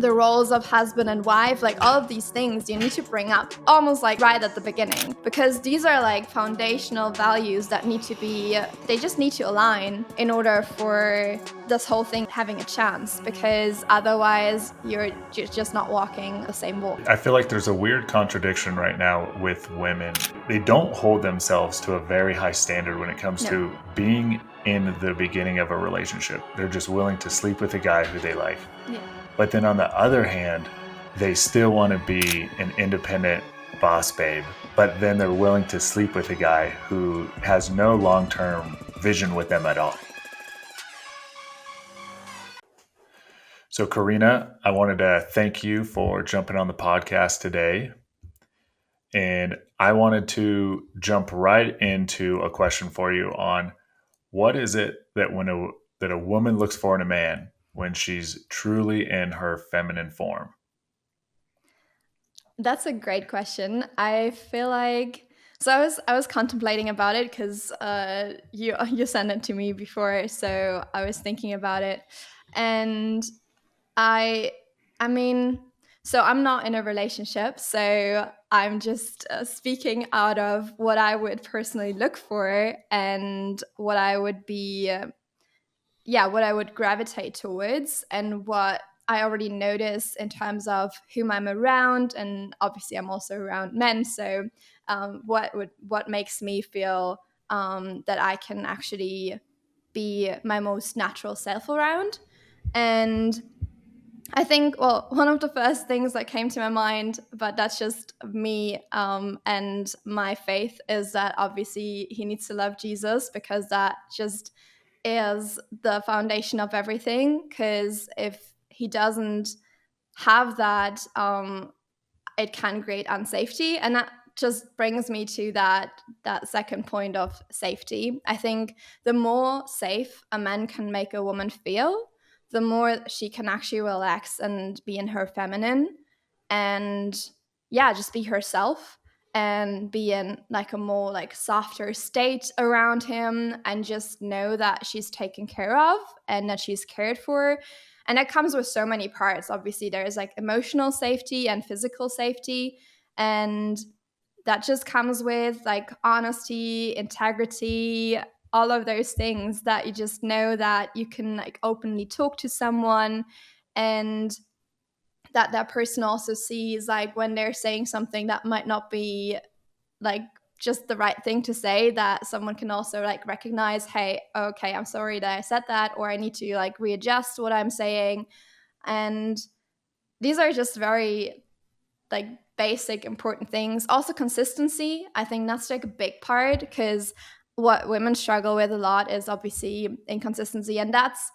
the roles of husband and wife, like all of these things you need to bring up almost like right at the beginning, because these are like foundational values that they just need to align in order for this whole thing having a chance, because otherwise you're just not walking the same walk. I feel like there's a weird contradiction right now with women. They don't hold themselves to a very high standard when it comes to being in the beginning of a relationship. They're just willing to sleep with a guy who they like. Yeah. But then on the other hand, they still want to be an independent boss babe, but then they're willing to sleep with a guy who has no long-term vision with them at all. So Carina, I wanted to thank you for jumping on the podcast today. And I wanted to jump right into a question for you on what is it that that a woman looks for in a man when she's truly in her feminine form? That's a great question. I feel like, so I was contemplating about it because you sent it to me before, so I was thinking about it, and I mean, so I'm not in a relationship, so I'm just speaking out of what I would personally look for and what I would be what I would gravitate towards, and what I already notice in terms of whom I'm around. And obviously I'm also around men, so what makes me feel that I can actually be my most natural self around. And I think, well, one of the first things that came to my mind, but that's just me and my faith, is that obviously he needs to love Jesus, because that just is the foundation of everything. Because if he doesn't have that, it can create unsafety. And that just brings me to that second point of safety. I think the more safe a man can make a woman feel, the more she can actually relax and be in her feminine, and just be herself, and be in like a more like softer state around him, and just know that she's taken care of and that she's cared for. And that comes with so many parts. Obviously there's like emotional safety and physical safety, and that just comes with like honesty, integrity, all of those things, that you just know that you can like openly talk to someone, and that person also sees like when they're saying something that might not be like just the right thing to say, that someone can also like recognize, hey, okay, I'm sorry that I said that, or I need to like readjust what I'm saying. And these are just very like basic important things. Also consistency, I think that's like a big part, because what women struggle with a lot is obviously inconsistency, and that's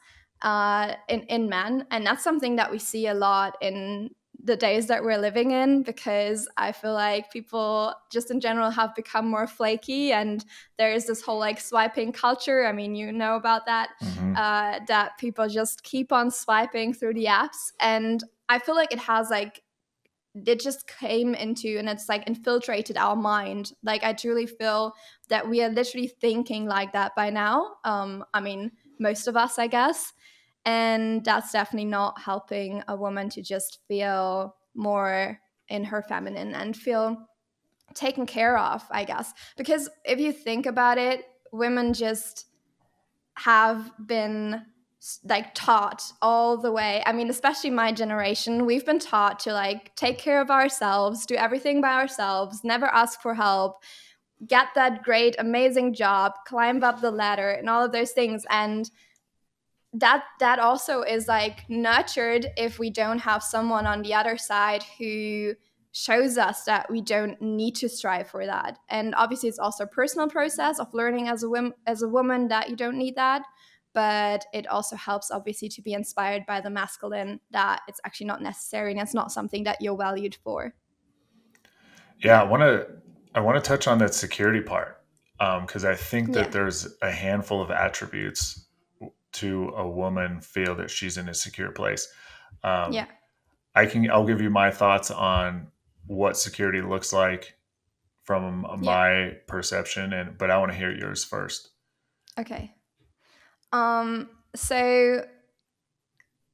in men, and that's something that we see a lot in the days that we're living in, because I feel like people just in general have become more flaky, and there's this whole like swiping culture. I mean, you know about that. Mm-hmm. That people just keep on swiping through the apps, and I feel like it just came into, and it's like infiltrated our mind. Like I truly feel that we are literally thinking like that by now. I mean, most of us, I guess. And that's definitely not helping a woman to just feel more in her feminine and feel taken care of, I guess. Because if you think about it, women just have been like taught all the way. I mean, especially my generation, we've been taught to like take care of ourselves, do everything by ourselves, never ask for help, get that great, amazing job, climb up the ladder, and all of those things. And that also is like nurtured if we don't have someone on the other side who shows us that we don't need to strive for that. And obviously it's also a personal process of learning as a woman that you don't need that, but it also helps obviously to be inspired by the masculine, that it's actually not necessary and it's not something that you're valued for. Yeah, I want to touch on that security part, because I think that there's a handful of attributes to a woman feel that she's in a secure place. I'll give you my thoughts on what security looks like from my perception, but I want to hear yours first. Okay. So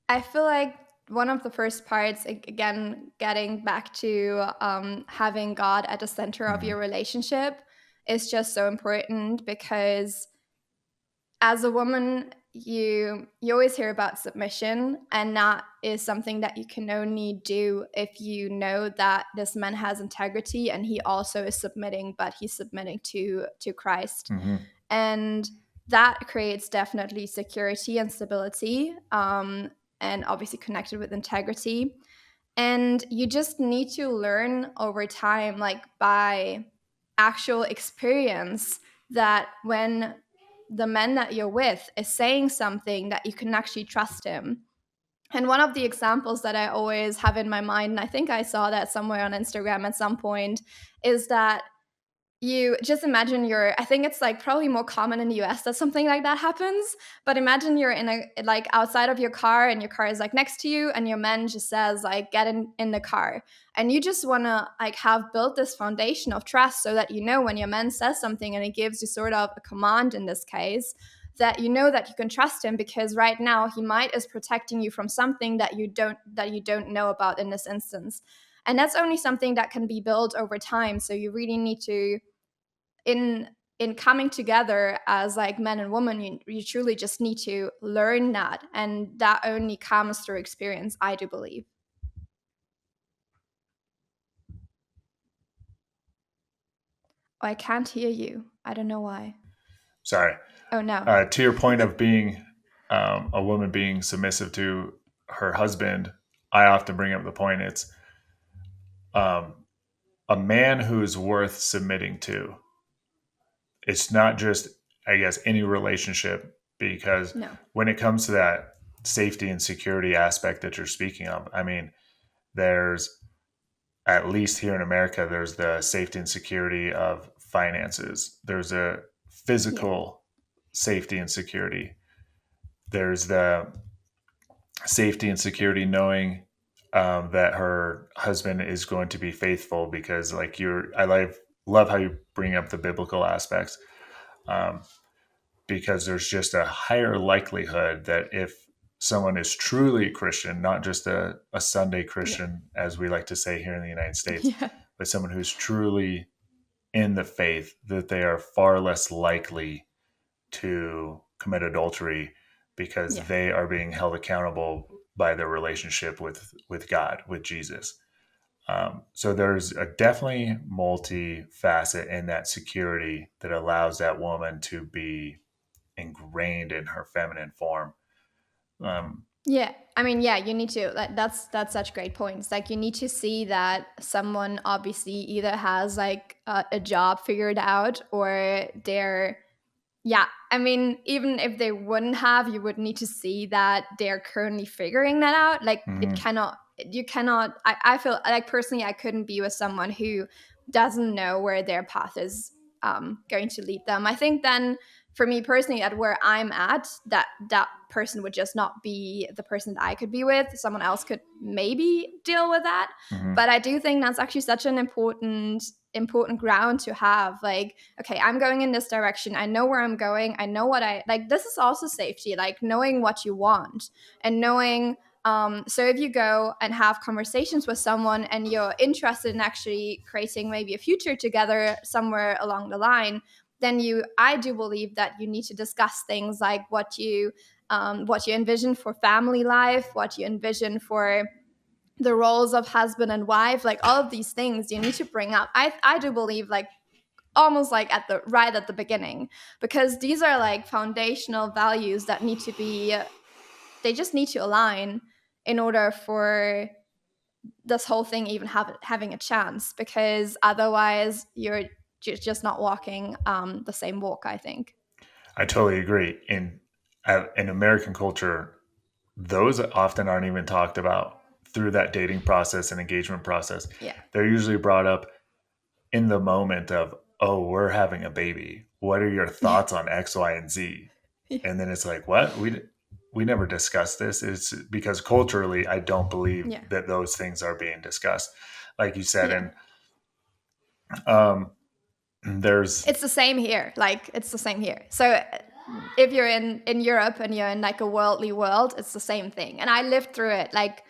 I feel like one of the first parts, again, getting back to having God at the center of your relationship is just so important, because as a woman, you always hear about submission, and that is something that you can only do if you know that this man has integrity and he also is submitting, but he's submitting to Christ. And that creates definitely security and stability, and obviously connected with integrity. And you just need to learn over time, like by actual experience, that when the man that you're with is saying something, that you can actually trust him. And one of the examples that I always have in my mind, and I think I saw that somewhere on Instagram at some point, is that you just imagine I think it's like probably more common in the US that something like that happens, but imagine you're in like outside of your car, and your car is like next to you, and your man just says like, get in the car. And you just want to like have built this foundation of trust, so that, when your man says something and he gives you sort of a command in this case, that that you can trust him, because right now he might is protecting you from something that you don't know about in this instance. And that's only something that can be built over time. So you really need to, in coming together as like men and women, you truly just need to learn that, and that only comes through experience, I do believe. Oh, I can't hear you. I don't know why. Sorry. Oh no. To your point of being a woman being submissive to her husband, I often bring up the point, it's a man who is worth submitting to. It's not just, I guess, any relationship, because No. when it comes to that safety and security aspect that you're speaking of, I mean, there's, at least here in America, there's the safety and security of finances. There's a physical safety and security. There's the safety and security knowing that her husband is going to be faithful, because like love how you bring up the biblical aspects, because there's just a higher likelihood that if someone is truly a Christian, not just a Sunday Christian, as we like to say here in the United States, but someone who's truly in the faith, that they are far less likely to commit adultery, because they are being held accountable by their relationship with God, with Jesus. So there's a definitely multi-facet in that security that allows that woman to be ingrained in her feminine form. I mean, you need to, that's such great points. Like, you need to see that someone obviously either has like a job figured out, or they're, I mean, even if they wouldn't have, you would need to see that they're currently figuring that out. Like, you cannot, I feel like personally, I couldn't be with someone who doesn't know where their path is going to lead them. I think then, for me personally, at where I'm at, that person would just not be the person that I could be with. Someone else could maybe deal with that. But I do think that's actually such an important ground to have. Like, okay, I'm going in this direction. I know where I'm going. I know what I like. This is also safety, like knowing what you want, and knowing. So if you go and have conversations with someone, and you're interested in actually creating maybe a future together somewhere along the line, then I do believe that you need to discuss things like what you envision for family life, what you envision for the roles of husband and wife, like all of these things you need to bring up. I do believe, like, almost like at the beginning, because these are like foundational values that need to be, they just need to align in order for this whole thing even having a chance, because otherwise you're just not walking the same walk, I think. I totally agree. In American culture, those often aren't even talked about through that dating process and engagement process. They're usually brought up in the moment of, oh, we're having a baby. What are your thoughts on X, Y, and Z? And then it's like, what? We never discussed this. It's because culturally, I don't believe that those things are being discussed, like you said. And it's the same here. Like, it's the same here. So if you're in Europe and you're in like a worldly world, it's the same thing. And I lived through it. Like,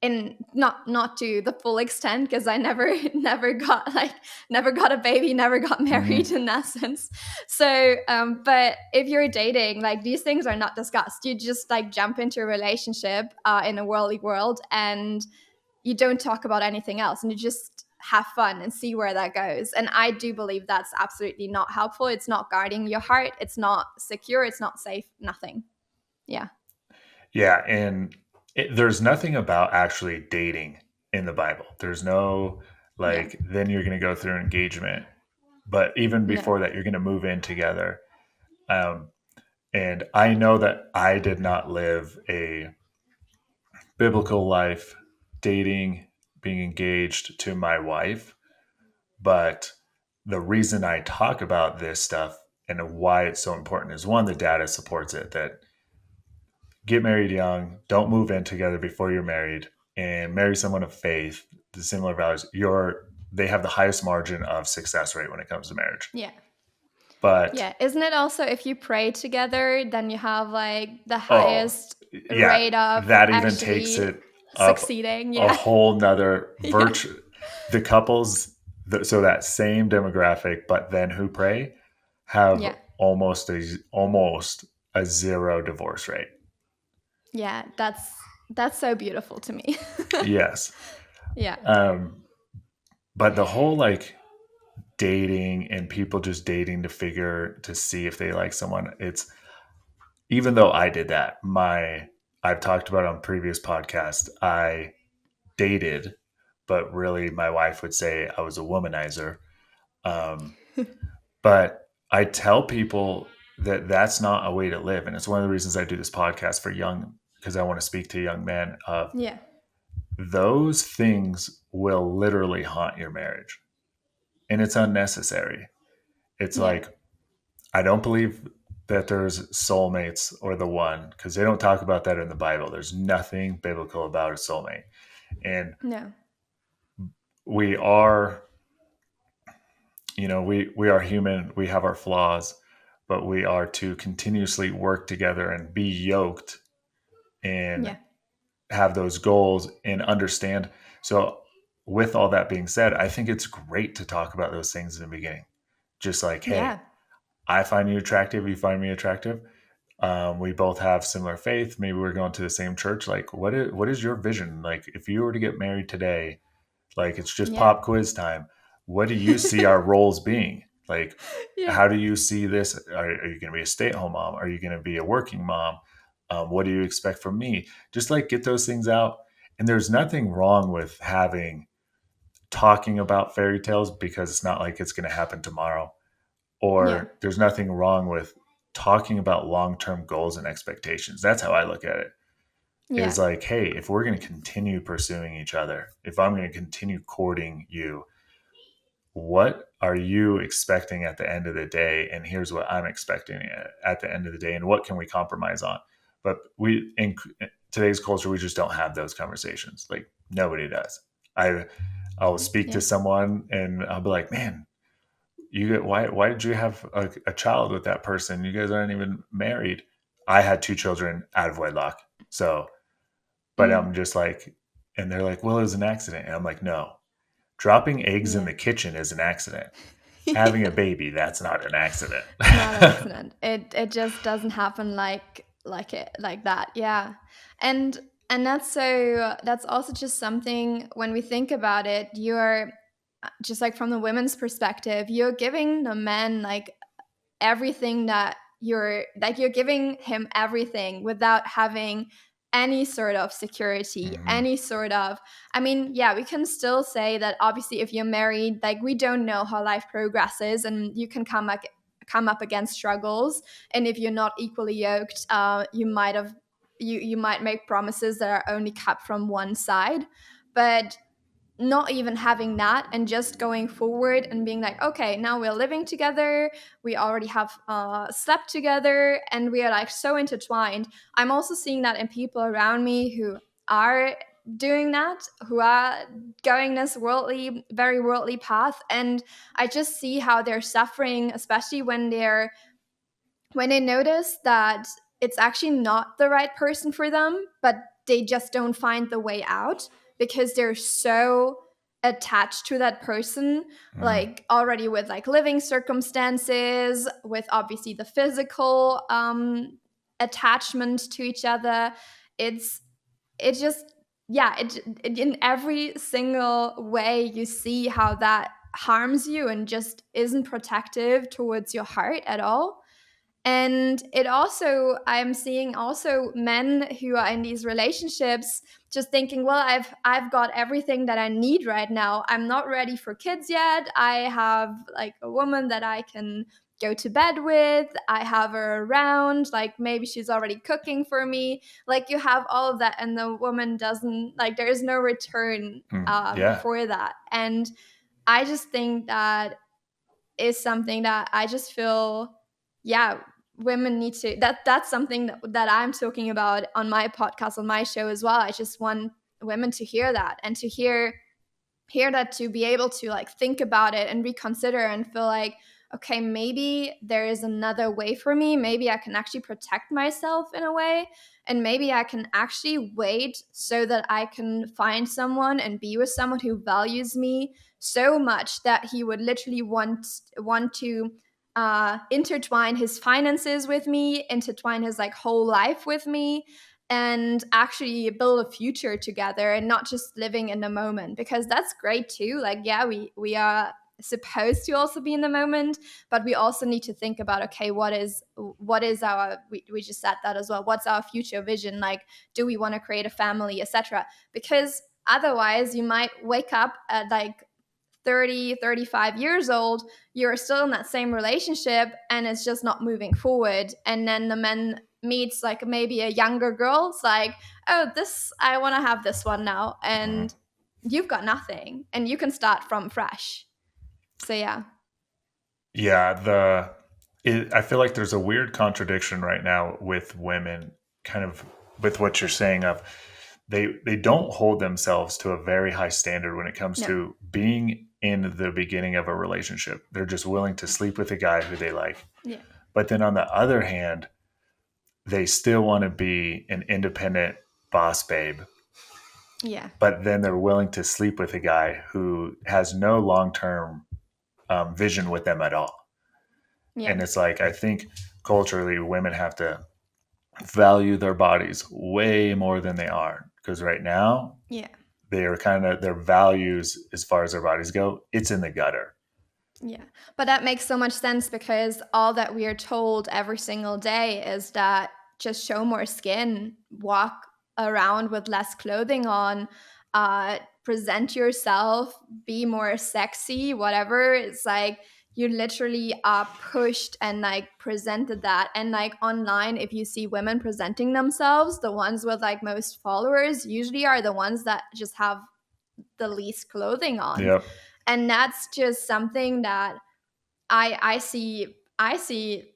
in not to the full extent, because I never never got a baby, never got married Hmm. in that sense. So but if you're dating, like, these things are not discussed. You just like jump into a relationship in a worldly world, and you don't talk about anything else, and you just have fun and see where that goes. And I do believe that's absolutely not helpful. It's not guarding your heart, it's not secure, it's not safe, nothing. Yeah. Yeah, and there's nothing about actually dating in the Bible. There's no Yeah. like then you're going to go through engagement, but even No. before that, you're going to move in together. Um, and I know that I did not live a biblical life dating, being engaged to my wife, but the reason I talk about this stuff and why it's so important is one, the data supports it that get married young, don't move in together before you're married, and marry someone of faith, the similar values. They have the highest margin of success rate when it comes to marriage. Yeah. But Yeah. Isn't it also, if you pray together, then you have like the oh, highest yeah, rate of that even takes actually it up succeeding? a Yeah. whole nother Yeah. virtue. The couples, so that same demographic, but then who pray, have Yeah. almost a zero divorce rate. Yeah. That's so beautiful to me. Yes. Yeah. Um, but the whole like dating and people just dating to see if they like someone, it's even though I did that, I've talked about on previous podcasts, I dated, but really my wife would say I was a womanizer. Um, but I tell people that that's not a way to live. And it's one of the reasons I do this podcast for young, because I want to speak to young men of Yeah. those things will literally haunt your marriage and it's unnecessary. It's Yeah. like, I don't believe that there's soulmates or the one because they don't talk about that in the Bible. There's nothing biblical about a soulmate. And No. we are, we are human, we have our flaws, but we are to continuously work together and be yoked and Yeah. have those goals and understand. So, with all that being said, I think it's great to talk about those things in the beginning. Just like, hey, Yeah. I find you attractive, you find me attractive. We both have similar faith. Maybe we're going to the same church. Like, what is your vision? Like, if you were to get married today, like it's just Yeah. pop quiz time. What do you see our roles being? Like, Yeah. how do you see this? Are you going to be a stay-at-home mom? Are you going to be a working mom? What do you expect from me? Just like get those things out. And there's nothing wrong with talking about fairy tales because it's not like it's going to happen tomorrow. Yeah. Or there's nothing wrong with talking about long-term goals and expectations. That's how I look at it. Yeah. Is like, hey, if we're going to continue pursuing each other, if I'm going to continue courting you, what are you expecting at the end of the day? And here's what I'm expecting at the end of the day. And what can we compromise on? But in today's culture, we just don't have those conversations. Like nobody does. I'll speak to Yeah. someone and I'll be like, man, why did you have a child with that person? You guys aren't even married. I had two children out of wedlock. So, but Mm. I'm just like, and they're like, well, it was an accident. And I'm like, no, dropping eggs in Yeah. the kitchen is an accident. Having a Yeah. baby, that's not an accident. It's not an accident. It just doesn't happen like it like that. Yeah. And that's also just something, when we think about it, you're just like, from the women's perspective, you're giving the men like everything, that you're giving him everything without having any sort of security, Hmm. any sort of, I mean, yeah, we can still say that obviously if you're married, like, we don't know how life progresses, and you can come up against struggles, and if you're not equally yoked, you might make promises that are only kept from one side. But not even having that, and just going forward and being like, okay, now we're living together, we already have slept together, and we are like so intertwined. I'm also seeing that in people around me who are doing that, who are going this very worldly path, and I just see how they're suffering, especially when they notice that it's actually not the right person for them, but they just don't find the way out because they're so attached to that person, Mm, like already with like living circumstances, with obviously the physical attachment to each other. it's it just yeah it in every single way you see how that harms you and just isn't protective towards your heart at all. And it also, I'm seeing also men who are in these relationships just thinking, well, I've got everything that I need right now. I'm not ready for kids yet. I have like a woman that I can go to bed with. I have her around, like maybe she's already cooking for me. Like you have all of that and the woman doesn't, like there is no return yeah. for that. And I just think that is something that I just feel, yeah, women need to, that's something that I'm talking about on my podcast, on my show as well. I just want women to hear that and to hear that, to be able to like think about it and reconsider and feel like, okay, maybe there is another way for me. Maybe I can actually protect myself in a way, and maybe I can actually wait so that I can find someone and be with someone who values me so much that he would literally want to intertwine his finances with me, intertwine his like whole life with me, and actually build a future together and not just living in the moment, because that's great too. Like yeah, we are supposed to also be in the moment, but we also need to think about, okay, what is our, we just said that as well, what's our future vision, like do we want to create a family, etc. Because otherwise you might wake up at like 30, 35 years old, you're still in that same relationship and it's just not moving forward. And then the man meets like maybe a younger girl. It's like, oh, this, I want to have this one now. Mhm. And you've got nothing and you can start from fresh. So, yeah. Yeah, I feel like there's a weird contradiction right now with women, kind of with what you're saying of they don't hold themselves to a very high standard when it comes No. to being in the beginning of a relationship. They're just willing to sleep with a guy who they like. Yeah. But then on the other hand, they still want to be an independent boss babe, Yeah. but then they're willing to sleep with a guy who has no long term vision with them at all. Yeah. And it's like, I think culturally, women have to value their bodies way more than they are. Because right now, Yeah. they are kind of, their values as far as their bodies go, it's in the gutter. Yeah. But that makes so much sense because all that we are told every single day is that just show more skin, walk around with less clothing on, present yourself, be more sexy, whatever. It's like you literally are pushed and like presented that. And like online, if you see women presenting themselves, the ones with like most followers usually are the ones that just have the least clothing on. Yep. And that's just something that I see,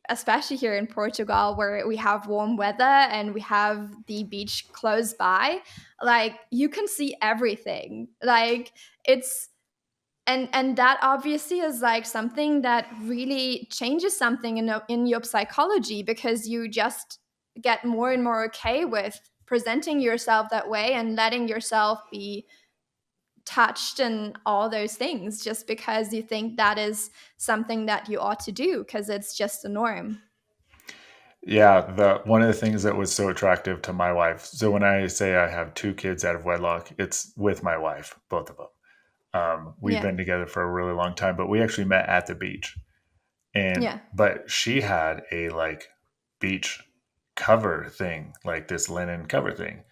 especially here in Portugal, where we have warm weather and we have the beach close by. Like you can see everything. Like it's, and that obviously is like something that really changes something in your psychology, because you just get more and more okay with presenting yourself that way and letting yourself be touched and all those things, just because you think that is something that you ought to do because it's just a norm. Yeah, the one of the things that was so attractive to my wife. So when I say I have two kids out of wedlock, it's with my wife, both of them. We've Yeah. been together for a really long time, but we actually met at the beach. And Yeah. but she had a like beach cover thing, like this linen cover thing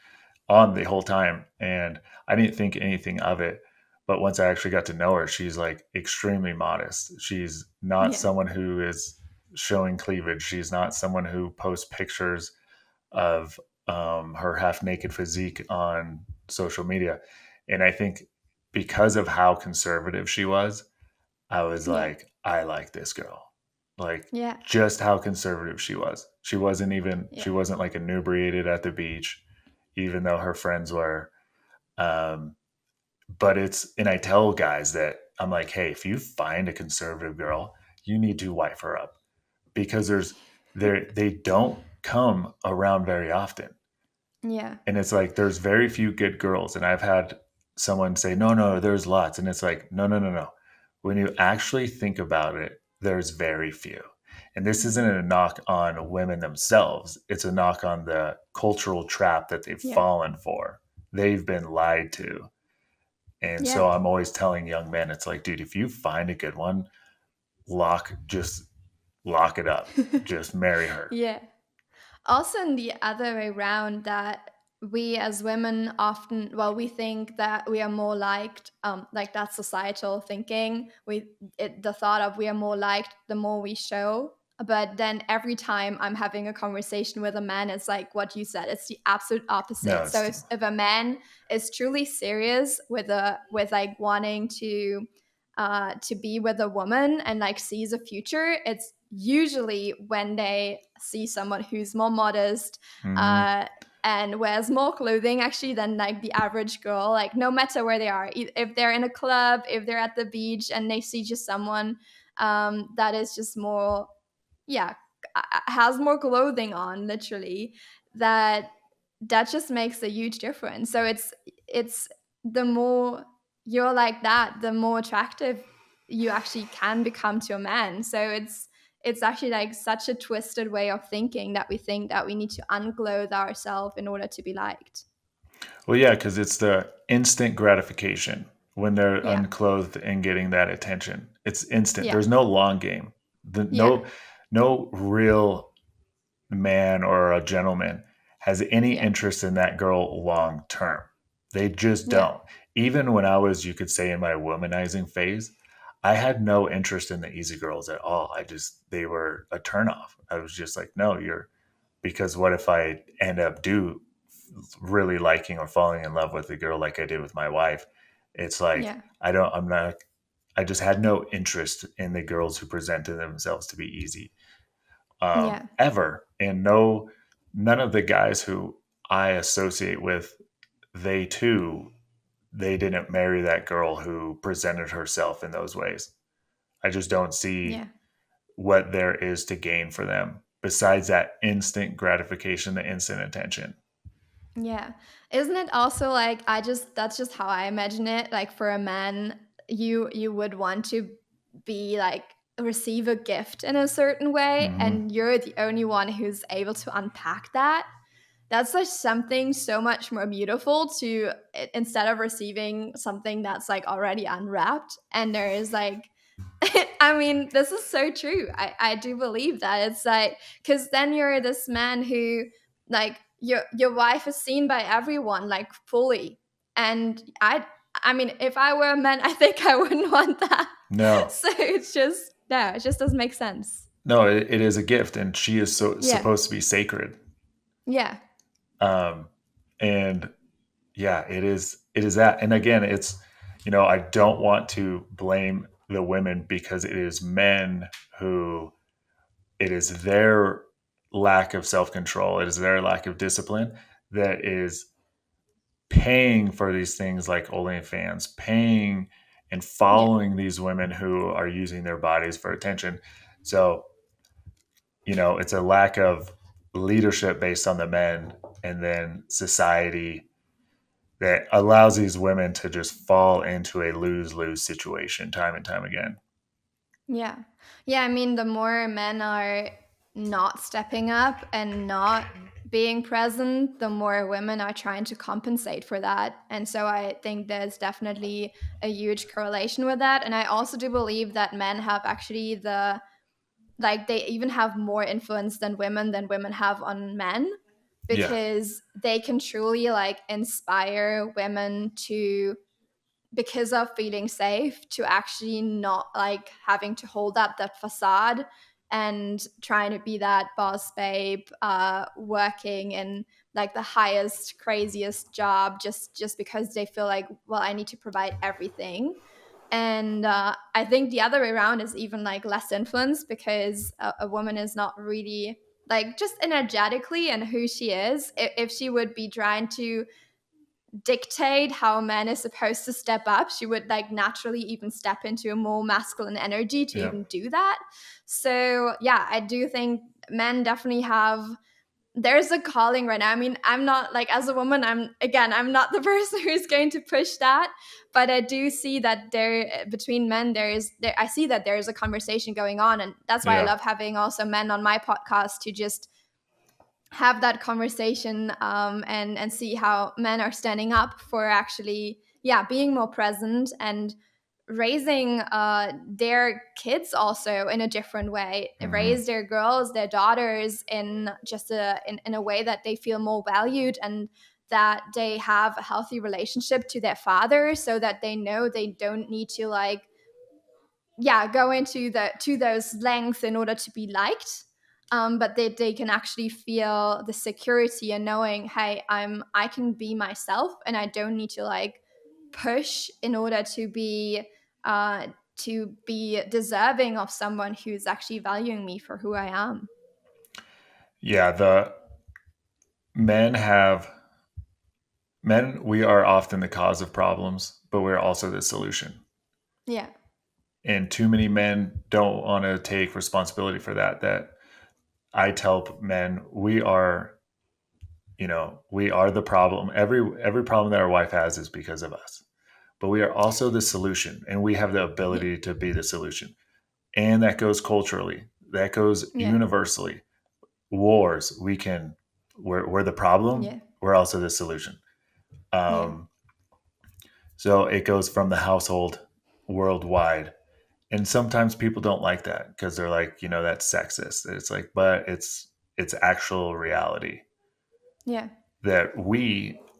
on the whole time. And I didn't think anything of it. But once I actually got to know her, she's like extremely modest. She's not Yeah. someone who is showing cleavage. She's not someone who posts pictures of her half naked physique on social media. And I think because of how conservative she was, I was Yeah. like, I like this girl. Like Yeah. just how conservative she was. She Yeah. wasn't like inebriated at the beach, even though her friends were. Um, but and I tell guys that I'm like, hey, if you find a conservative girl, you need to wife her up because they don't come around very often. Yeah. And it's like there's very few good girls. And I've had someone say, no, no, there's lots. And it's like, no, no, no, no. When you actually think about it, there's very few. And this isn't a knock on women themselves, it's a knock on the cultural trap that they've Yeah. fallen for. They've been lied to. And Yeah. so I'm always telling young men, it's like, dude, if you find a good one, just lock it up. Just marry her. Yeah. Also, in the other way around, that we as women often, well, we think that we are more liked, like that's societal thinking. The thought of we are more liked the more we show. But then every time I'm having a conversation with a man, it's like what you said. It's the absolute No, opposite. So it's if a man is truly serious with like wanting to be with a woman and like sees a future, it's usually when they see someone who's more modest, mhm. uh, and wears more clothing actually than like the average girl, like no matter where they are, if they're in a club, if they're at the beach and they see just someone that is just more, yeah, has more clothing on, literally, that that just makes a huge difference. So it's the more you're like that, the more attractive you actually can become to a man. So it's actually like such a twisted way of thinking that we think that we need to unclothe ourselves in order to be liked. Well, yeah, because it's the instant gratification when they're Yeah. unclothed and getting that attention. It's instant. Yeah. There's no long game. Yeah. No real man or a gentleman has any Yeah. interest in that girl long term. They just Yeah. don't. Even when I was, you could say, in my womanizing phase, I had no interest in the easy girls at all. They were a turnoff. I was just like, no, because what if I end up really liking or falling in love with a girl like I did with my wife? It's like, Yeah. I just had no interest in the girls who presented themselves to be easy, Yeah. ever. And no, none of the guys who I associate with, they too, they didn't marry that girl who presented herself in those ways. I just don't see Yeah. what there is to gain for them besides that instant gratification, the instant attention. Yeah. Isn't it also like, that's just how I imagine it. Like for a man, you would want to be like receive a gift in a certain way, Hmm. and you're the only one who's able to unpack that. That's like something so much more beautiful to, instead of receiving something that's like already unwrapped and there is like I mean, this is so true. I do believe that. It's like, because then you're this man who, like, your wife is seen by everyone, like, fully. And I mean, if I were a man, I think I wouldn't want that. No, So it's just, no, it just doesn't make sense. no, it is a gift, and she is Yeah. supposed to be sacred. Yeah. Um, and yeah, it is that. And again, it's, I don't want to blame the women because it is men who, it is their lack of self-control, it is their lack of discipline that is paying for these things like OnlyFans, paying and Yeah. following these women who are using their bodies for attention. So, it's a lack of leadership based on the men, and then society that allows these women to just fall into a lose-lose situation time and time again. Yeah. Yeah, I mean, the more men are not stepping up and not being present, the more women are trying to compensate for that. And so I think there's definitely a huge correlation with that. And I also do believe that men have actually like, they even have more influence than women have on men, Yeah, because they can truly like inspire women to, because of feeling safe, to actually not like having to hold up that facade and trying to be that boss babe, working in like the highest craziest job, just because they feel like, well, I need to provide everything. And I think the other way around is even like less influence, because a woman is not really like, just energetically and who she is, if she would be trying to dictate how a man is supposed to step up, she would like naturally even step into a more masculine energy to yeah, even do that. So yeah, I do think men definitely have there's a calling right now. I mean, I'm not like, as a woman, I'm not the person who's going to push that, but I do see that there, between men, I see that there is a conversation going on, and that's why I Yeah. love having also men on my podcast to just have that conversation, and see how men are standing up for actually, yeah, being more present and raising their kids also in a different way, Hmm. raise their girls, their daughters in just in a way that they feel more valued, and that they have a healthy relationship to their father, so that they know they don't need to, like, yeah, go into the to those lengths in order to be liked, but they can actually feel the security and knowing, hey, I can be myself, and I don't need to, like, push in order to be deserving of someone who's actually valuing me for who I am. Yeah. The men have men. We are often the cause of problems, but we're also the solution. Yeah, And too many men don't want to take responsibility for that. That I tell men, we are the problem. Every problem that our wife has is because of us. But we are also the solution, and we have the yeah, ability to be the solution. And that goes culturally. That goes yeah, universally. Wars, we're the problem. yeah, We're also the solution. yeah, Um, so it goes from the household worldwide. And sometimes people don't like that because they're like, that's sexist. It's like, but it's actual reality yeah, that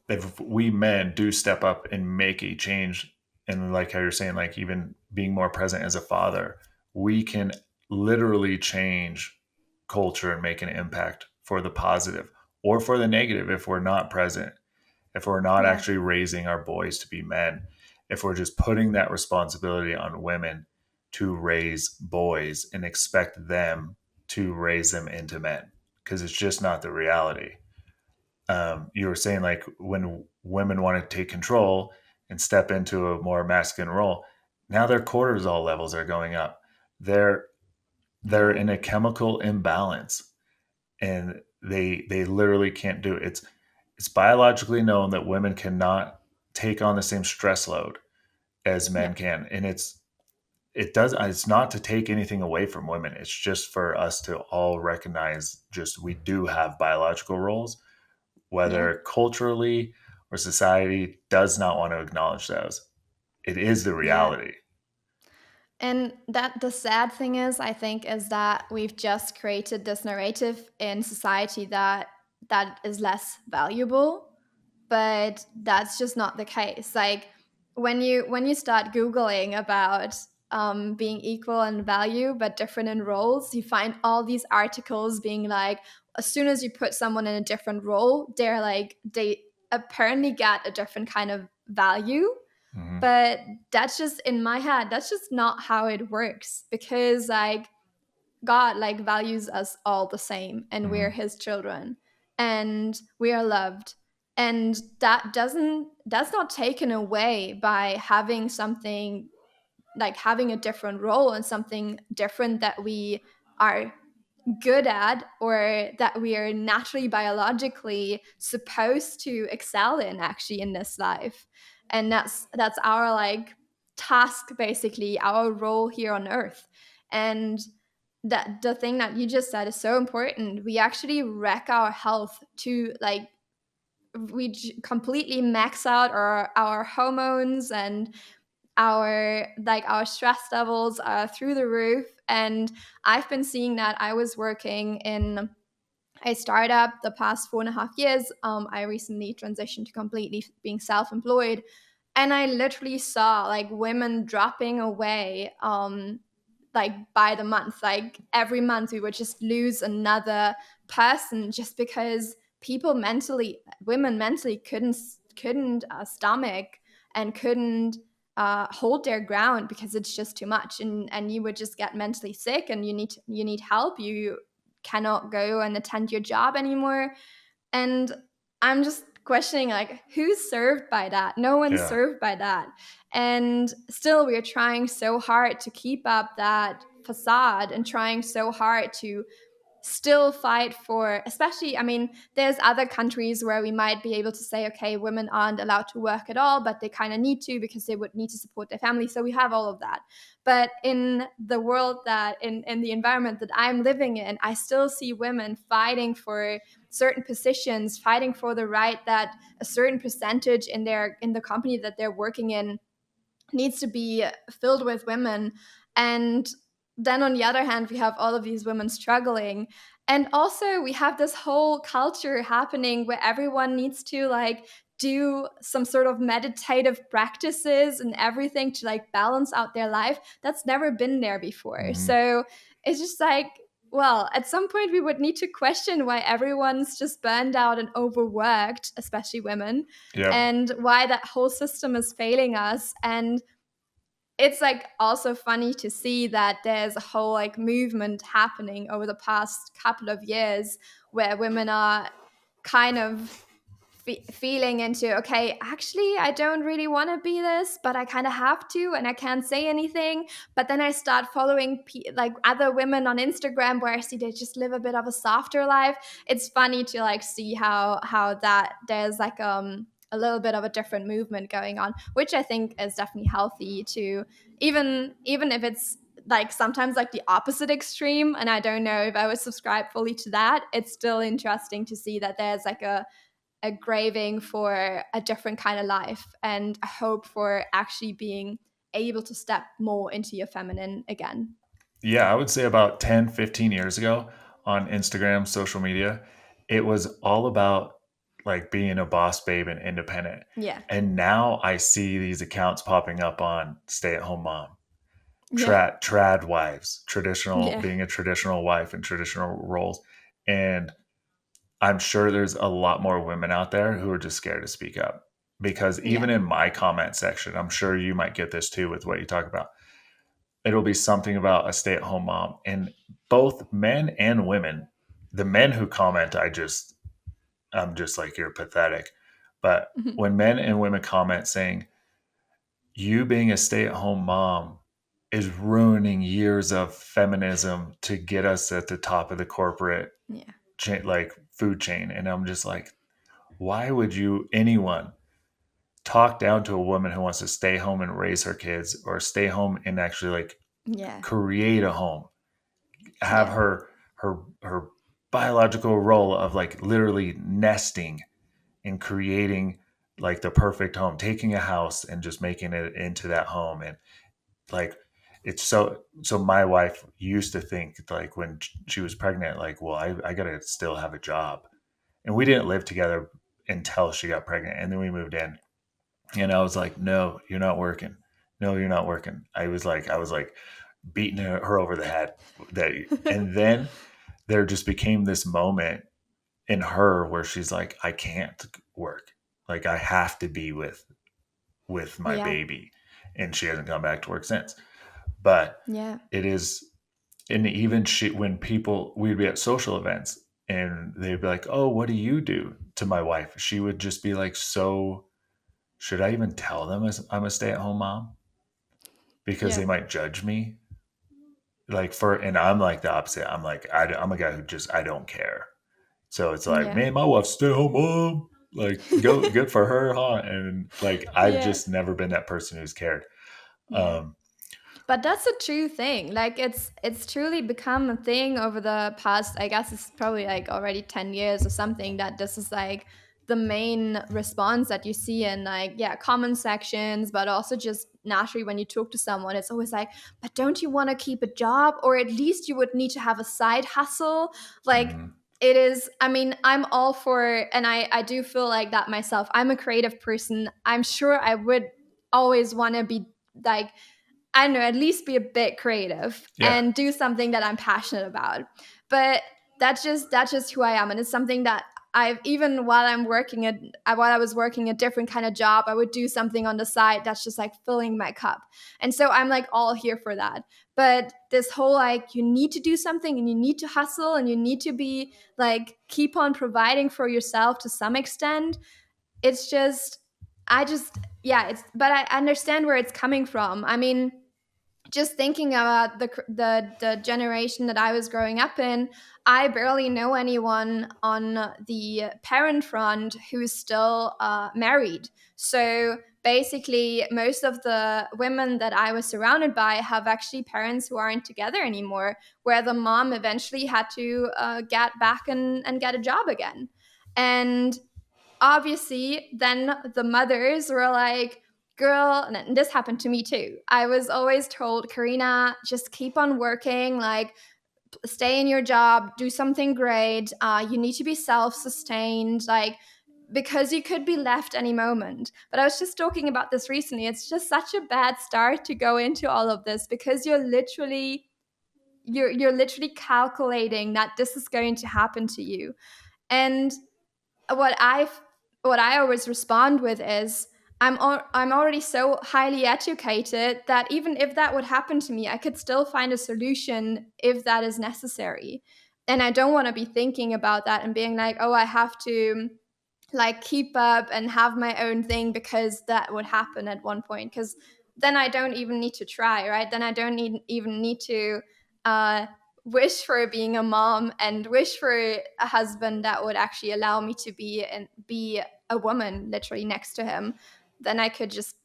if we men do step up and make a change, and like how you're saying, like even being more present as a father, we can literally change culture and make an impact for the positive or for the negative if we're not present, if we're not yeah, actually raising our boys to be men, if we're just putting that responsibility on women to raise boys and expect them to raise them into men, because it's just not the reality. You were saying like when women want to take control and step into a more masculine role, now their cortisol levels are going up. They're they're yeah, in a chemical imbalance, and they literally can't do it. It's biologically known that women cannot take on the same stress load as yeah, men can, and it's not to take anything away from women. It's just for us to all recognize just we do have biological roles, yeah, whether culturally or society does not want to acknowledge those. It is the yeah. reality. And that the sad thing is, I think, is that we've just created this narrative in society that is less valuable, but that's just not the case. Like, when you start googling about being equal in value but different in roles, you find all these articles being like, as soon as you put someone in a different role, they apparently get a different kind of value. Hmm. But that's just in my head, that's just not how it works, because, like, God, like, values us all the same, and we're Hmm. his children, and we are loved. And that's not taken away by having something, like having a different role and something different that we are good at, or that we are naturally biologically supposed to excel in, actually, in this life. And that's our, like, task, basically, our role here on earth. And that the thing that you just said is so important. We actually wreck our health to, like, completely max out our hormones, and our stress levels are through the roof. And I've been seeing that. I was working in a startup the past 4.5 years. I recently transitioned to completely being self-employed, and I literally saw, like, women dropping away, like, by the month. Like, every month we would just lose another person, just because women mentally couldn't stomach and couldn't hold their ground, because it's just too much. And you would just get mentally sick, and you need help. You cannot go and attend your job anymore. And I'm just questioning, like, who's served by that? No one's Yeah. served by that. And still, we're trying so hard to keep up that facade, and trying so hard to still fight for, especially, I mean, there's other countries where we might be able to say, okay, women aren't allowed to work at all, but they kind of need to because they would need to support their family. So we have all of that. But in the world that, in the environment that I'm living in, I still see women fighting for certain positions, fighting for the right that a certain percentage in the company that they're working in needs to be filled with women. And then on the other hand, we have all of these women struggling. And also we have this whole culture happening where everyone needs to like do some sort of meditative practices and everything to like balance out their life. That's never been there before. Hmm. So it's just like, well, at some point we would need to question why everyone's just burned out and overworked, especially women, Yep. and why that whole system is failing us. And it's like also funny to see that there's a whole like movement happening over the past couple of years where women are kind of feeling into, okay, actually I don't really want to be this, but I kind of have to, and I can't say anything. But then I start following like other women on Instagram where I see they just live a bit of a softer life. It's funny to like see how that there's like a little bit of a different movement going on, which I think is definitely healthy to, even if it's like sometimes like the opposite extreme, and I don't know if I would subscribe fully to that. It's still interesting to see that there's like a craving for a different kind of life and a hope for actually being able to step more into your feminine again. Yeah, I would say about 10, 15 years ago on Instagram, social media, it was all about like being a boss babe and independent. Yeah. And now I see these accounts popping up on stay at home mom, Yeah. trad wives, traditional, Yeah. being a traditional wife and traditional roles. And I'm sure there's a lot more women out there who are just scared to speak up because even Yeah. in my comment section, I'm sure you might get this too with what you talk about. It'll be something about a stay-at-home mom, and both men and women, the men who comment, I'm just like, you're pathetic. But Mhm. when men and women comment saying you being a stay-at-home mom is ruining years of feminism to get us at the top of the corporate Yeah. chain, like food chain, and I'm just like, why would you anyone talk down to a woman who wants to stay home and raise her kids or stay home and actually like Yeah. create a home, have Yeah. her biological role of like literally nesting and creating like the perfect home, taking a house and just making it into that home. And like it's so my wife used to think like when she was pregnant, like, well, I gotta still have a job. And we didn't live together until she got pregnant, and then we moved in. And I was like, no, you're not working. No, you're not working. I was like beating her over the head. That, and then there just became this moment in her where she's like, I can't work. Like I have to be with my Yeah. baby. And she hasn't gone back to work since. But Yeah. it is, and even she, when people, we'd be at social events and they'd be like, oh, what do you do, to my wife? She would just be like, so should I even tell them I'm a stay at home mom? Because Yeah. they might judge me. Like and I'm like the opposite. I'm like, I'm a guy who just, I don't care. So it's like, Yeah. man, my wife's stay home mom. Like, go good for her, huh? And like, I've Yeah. just never been that person who's cared. Yeah. Um, But that's a true thing. Like it's truly become a thing over the past, I guess it's probably like already 10 years or something, that this is like the main response that you see in like, yeah, comment sections, but also just naturally when you talk to someone, it's always like, but don't you want to keep a job? Or at least you would need to have a side hustle. Like mhm. it is, I mean, I'm all for, and I do feel like that myself. I'm a creative person. I'm sure I would always want to be like, I don't know, at least be a bit creative Yeah, and do something that I'm passionate about. But that's just who I am, and it's something that I've, even while I was working a different kind of job, I would do something on the side that's just like filling my cup. And so I'm like all here for that. But this whole like you need to do something and you need to hustle and you need to be like keep on providing for yourself to some extent, it's just, I just, yeah, it's, but I understand where it's coming from. I mean, just thinking about the generation that I was growing up in, I barely know anyone on the parent front who's still married. So basically, most of the women that I was surrounded by have actually parents who aren't together anymore, where the mom eventually had to get back and get a job again. And obviously then the mothers were like, girl, and this happened to me too. I was always told, Carina, just keep on working, like stay in your job, do something great, you need to be self-sustained, like because you could be left any moment. But I was just talking about this recently. It's just such a bad start to go into all of this, because you're literally calculating that this is going to happen to you. And what I what I always respond with is, I'm already so highly educated that even if that would happen to me, I could still find a solution if that is necessary. And I don't want to be thinking about that and being like, oh, I have to like keep up and have my own thing because that would happen at one point, because then I don't even need to try, right? Then I don't even need to uh, wish for being a mom and wish for a husband that would actually allow me to be a woman literally next to him. Then I could just,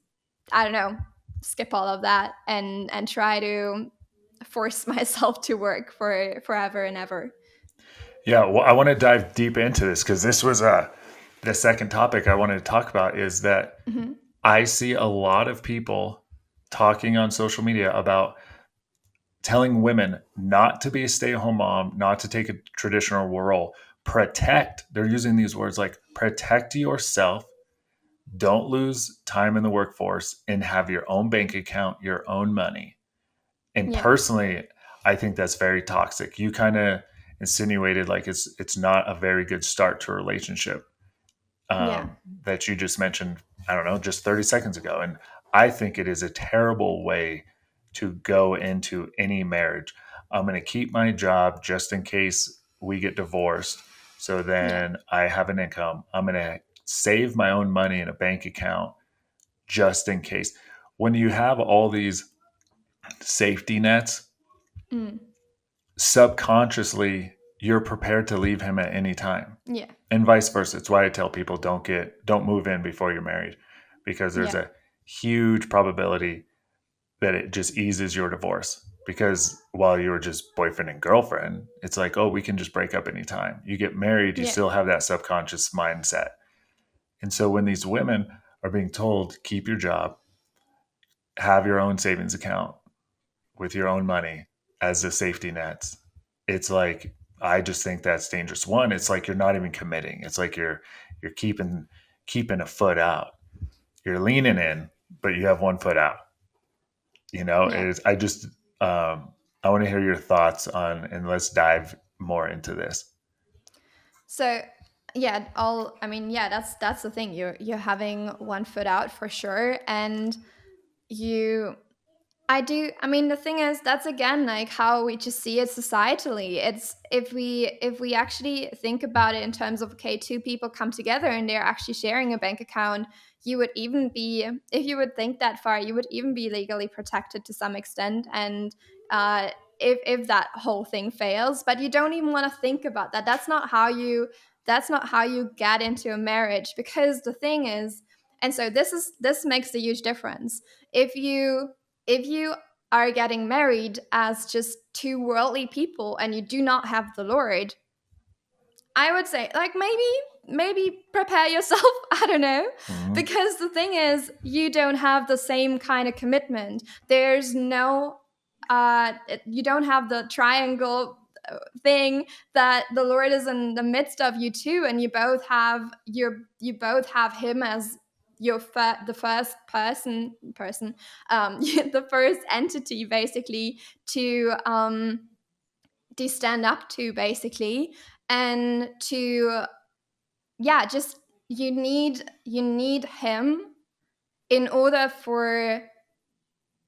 I don't know, skip all of that and try to force myself to work for forever and ever. Yeah, well, I want to dive deep into this because this was the second topic I wanted to talk about is that Hmm. I see a lot of people talking on social media about telling women not to be a stay-at-home mom, not to take a traditional role. Protect, they're using these words like protect yourself, don't lose time in the workforce, and have your own bank account, your own money. And Yeah, personally, I think that's very toxic. You kind of insinuated like it's not a very good start to a relationship yeah, that you just mentioned, I don't know, just 30 seconds ago. And I think it is a terrible way to go into any marriage. I'm going to keep my job just in case we get divorced. So yeah, then I have an income. I'm going to save my own money in a bank account just in case. When you have all these safety nets, mm, subconsciously you're prepared to leave him at any time, yeah, and vice versa. It's why I tell people don't move in before you're married, because there's yeah, a huge probability that it just eases your divorce. Because while you were just boyfriend and girlfriend, it's like, oh, we can just break up anytime. You get married, you yeah, still have that subconscious mindset. And so when these women are being told keep your job, have your own savings account with your own money as a safety net, it's like I just think that's dangerous. One, it's like you're not even committing. It's like you're keeping a foot out. You're leaning in, but you have one foot out. You know, yeah. I just I want to hear your thoughts on, and let's dive more into this. So yeah, I mean, yeah, that's the thing. You're having one foot out for sure. And you I mean, the thing is, that's again like how we just see it societally. It's if we actually think about it in terms of, okay, two people come together and they're actually sharing a bank account, you would even be, if you would think that far, you would even be legally protected to some extent. And uh, if that whole thing fails, but you don't even want to think about that. That's not how you get into a marriage, because the thing is, and so this makes a huge difference. If you are getting married as just two worldly people and you do not have the Lord, I would say, like, maybe prepare yourself. I don't know. Mhm. Because the thing is, you don't have the same kind of commitment. There's no you don't have the triangle thing that the Lord is in the midst of you too, and you both have him as the first person the first entity basically to stand up to, basically. And to, yeah, just you need him in order for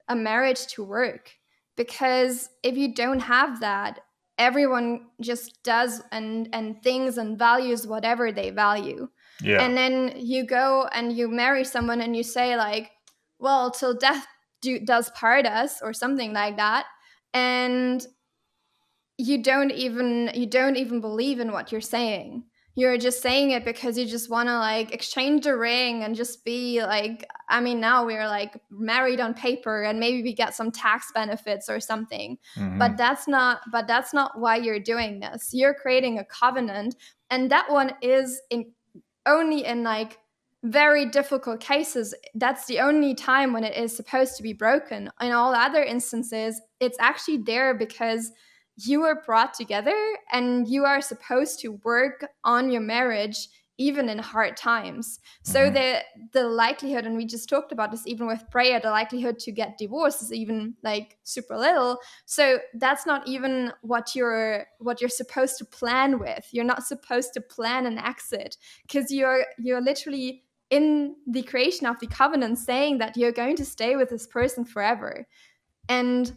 a marriage to work. Because if you don't have that, everyone just does and things and values whatever they value. Yeah. And then you go and you marry someone and you say like, well, till death does part us or something like that, and you don't even believe in what you're saying. You're just saying it because you just want to like exchange a ring and just be like, I mean, now we're like married on paper and maybe we get some tax benefits or something. But Hmm. that's not why you're doing this. You're creating a covenant, and that one is in only in like very difficult cases. That's the only time when it is supposed to be broken. In all other instances, it's actually there because you were brought together and you are supposed to work on your marriage even in hard times. So Hmm. the likelihood, and we just talked about this even with prayer, the likelihood to get divorced is even like super little. So that's not even what you're supposed to plan with. You're not supposed to plan an exit, because you're literally in the creation of the covenant saying that you're going to stay with this person forever. And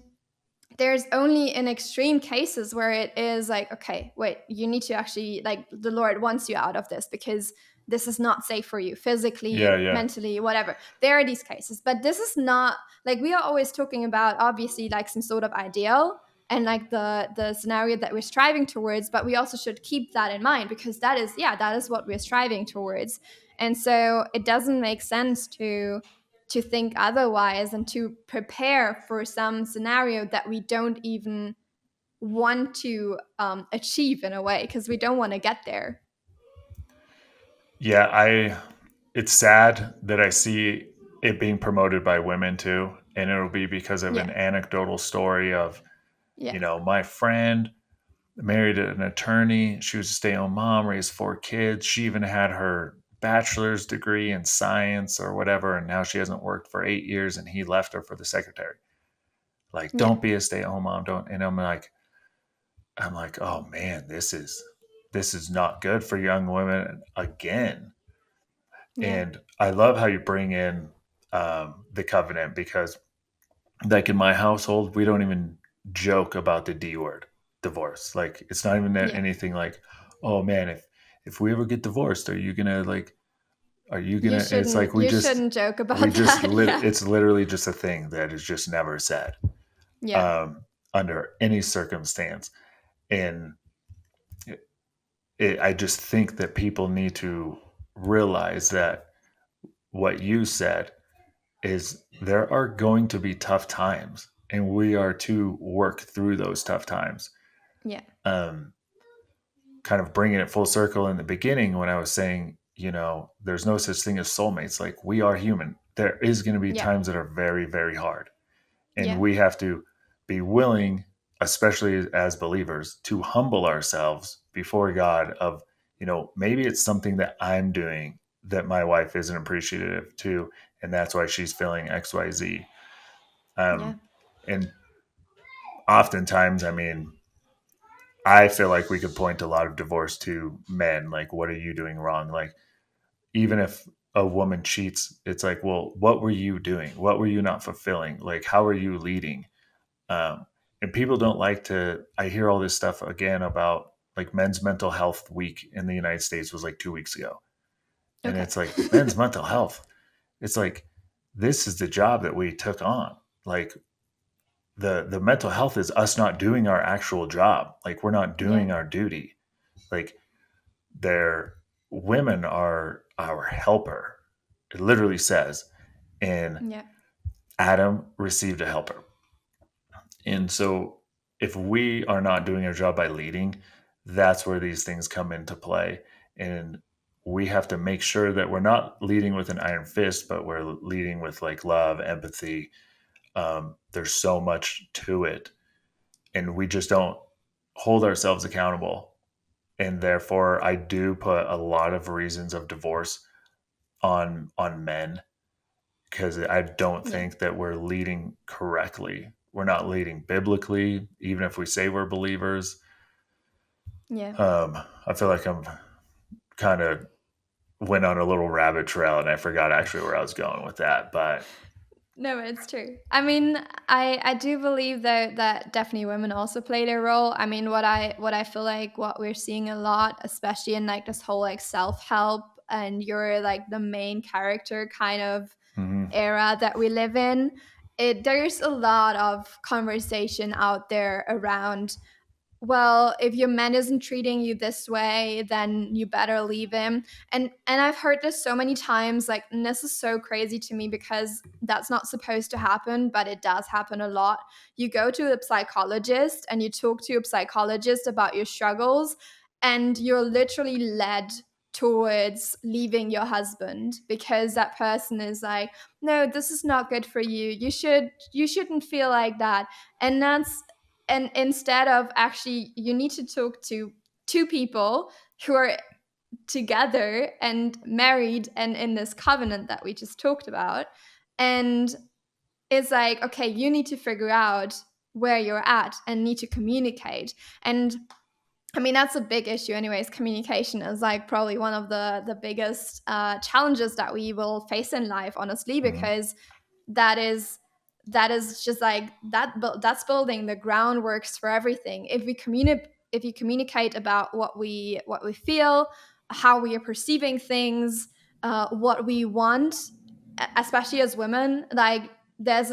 there's only in extreme cases where it is like, okay, wait, you need to actually, like, the Lord wants you out of this because this is not safe for you Yeah, physically, yeah. mentally, whatever. There are these cases, but this is not like, we are always talking about obviously like some sort of ideal and like the scenario that we're striving towards, but we also should keep that in mind because that is what we're striving towards. And so it doesn't make sense to think otherwise and to prepare for some scenario that we don't even want to achieve in a way because we don't want to get there. Yeah, it's sad that I see it being promoted by women too, and it'll be because of an Yeah, anecdotal story of, yeah, my friend married an attorney. She was a stay-at-home mom, raised 4 kids. She even had her bachelor's degree in science or whatever, and now she hasn't worked for 8 years, and he left her for the secretary. Like, yeah, don't be a stay-at-home mom. Don't. And I'm like, oh man, this is not good for young women again. yeah, And I love how you bring in the covenant, because, like, in my household, we don't even joke about the D word, divorce. Like, it's not even yeah. anything like, oh man, if we ever get divorced, are you gonna like, are you You gonna? It's like shouldn't you shouldn't joke we about just that. lit. Yeah, It's literally just a thing that is just never said yeah, um, under any circumstance. And I just think that people need to realize that what you said is there are going to be tough times, and we are to work through those tough times. yeah, Um, Kind of bringing it full circle in the beginning when I was saying, there's no such thing as soulmates. Like, we are human. There is going to be yeah, times that are very, very hard. And yeah, we have to be willing, especially as believers, to humble ourselves before God of, maybe it's something that I'm doing that my wife isn't appreciative to, and that's why she's feeling XYZ. yeah, Um, and oftentimes, I mean, I feel like we could point a lot of divorce to men. Like, what are you doing wrong? Like, even if a woman cheats, it's like, well, what were you doing? What were you not fulfilling? Like, how are you leading? And people don't like to. I hear all this stuff again about, like, Men's Mental Health Week in the United States was like 2 weeks ago, and okay. it's like, men's mental health. It's like, this is the job that we took on. Like, the mental health is us not doing our actual job. Like, we're not Yeah, doing our duty. Like, their women are our helper. It literally says, and yeah, Adam received a helper. And so, if we are not doing our job by leading, that's where these things come into play. And we have to make sure that we're not leading with an iron fist, but we're leading with, like, love, empathy. There's so much to it. And we just don't hold ourselves accountable. And therefore, I do put a lot of reasons of divorce on men, because I don't yeah, think that we're leading correctly. We're not leading biblically, even if we say we're believers. yeah. I feel like I'm kind of went on a little rabbit trail, and I forgot actually where I was going with that. But No, it's true. I mean, I do believe though that definitely women also play their role. I mean, what I feel like what we're seeing a lot, especially in like this whole like self-help and you're like the main character kind of mhm. era that we live in, there's a lot of conversation out there around, well, if your man isn't treating you this way, then you better leave him. And I've heard this so many times, like, and this is so crazy to me because that's not supposed to happen, but it does happen a lot. You go to a psychologist and you talk to a psychologist about your struggles, and you're literally led towards leaving your husband because that person is like, no, this is not good for you, you shouldn't feel like that. And instead of, actually, you need to talk to two people who are together and married and in this covenant that we just talked about. And it's like, okay, you need to figure out where you're at and need to communicate. And I mean, that's a big issue anyways. Communication is like probably one of the biggest challenges that we will face in life, honestly, Mhm. because that is that is just like that's building the groundworks for everything. If you communicate about what we feel, how we are perceiving things, what we want, especially as women, like, there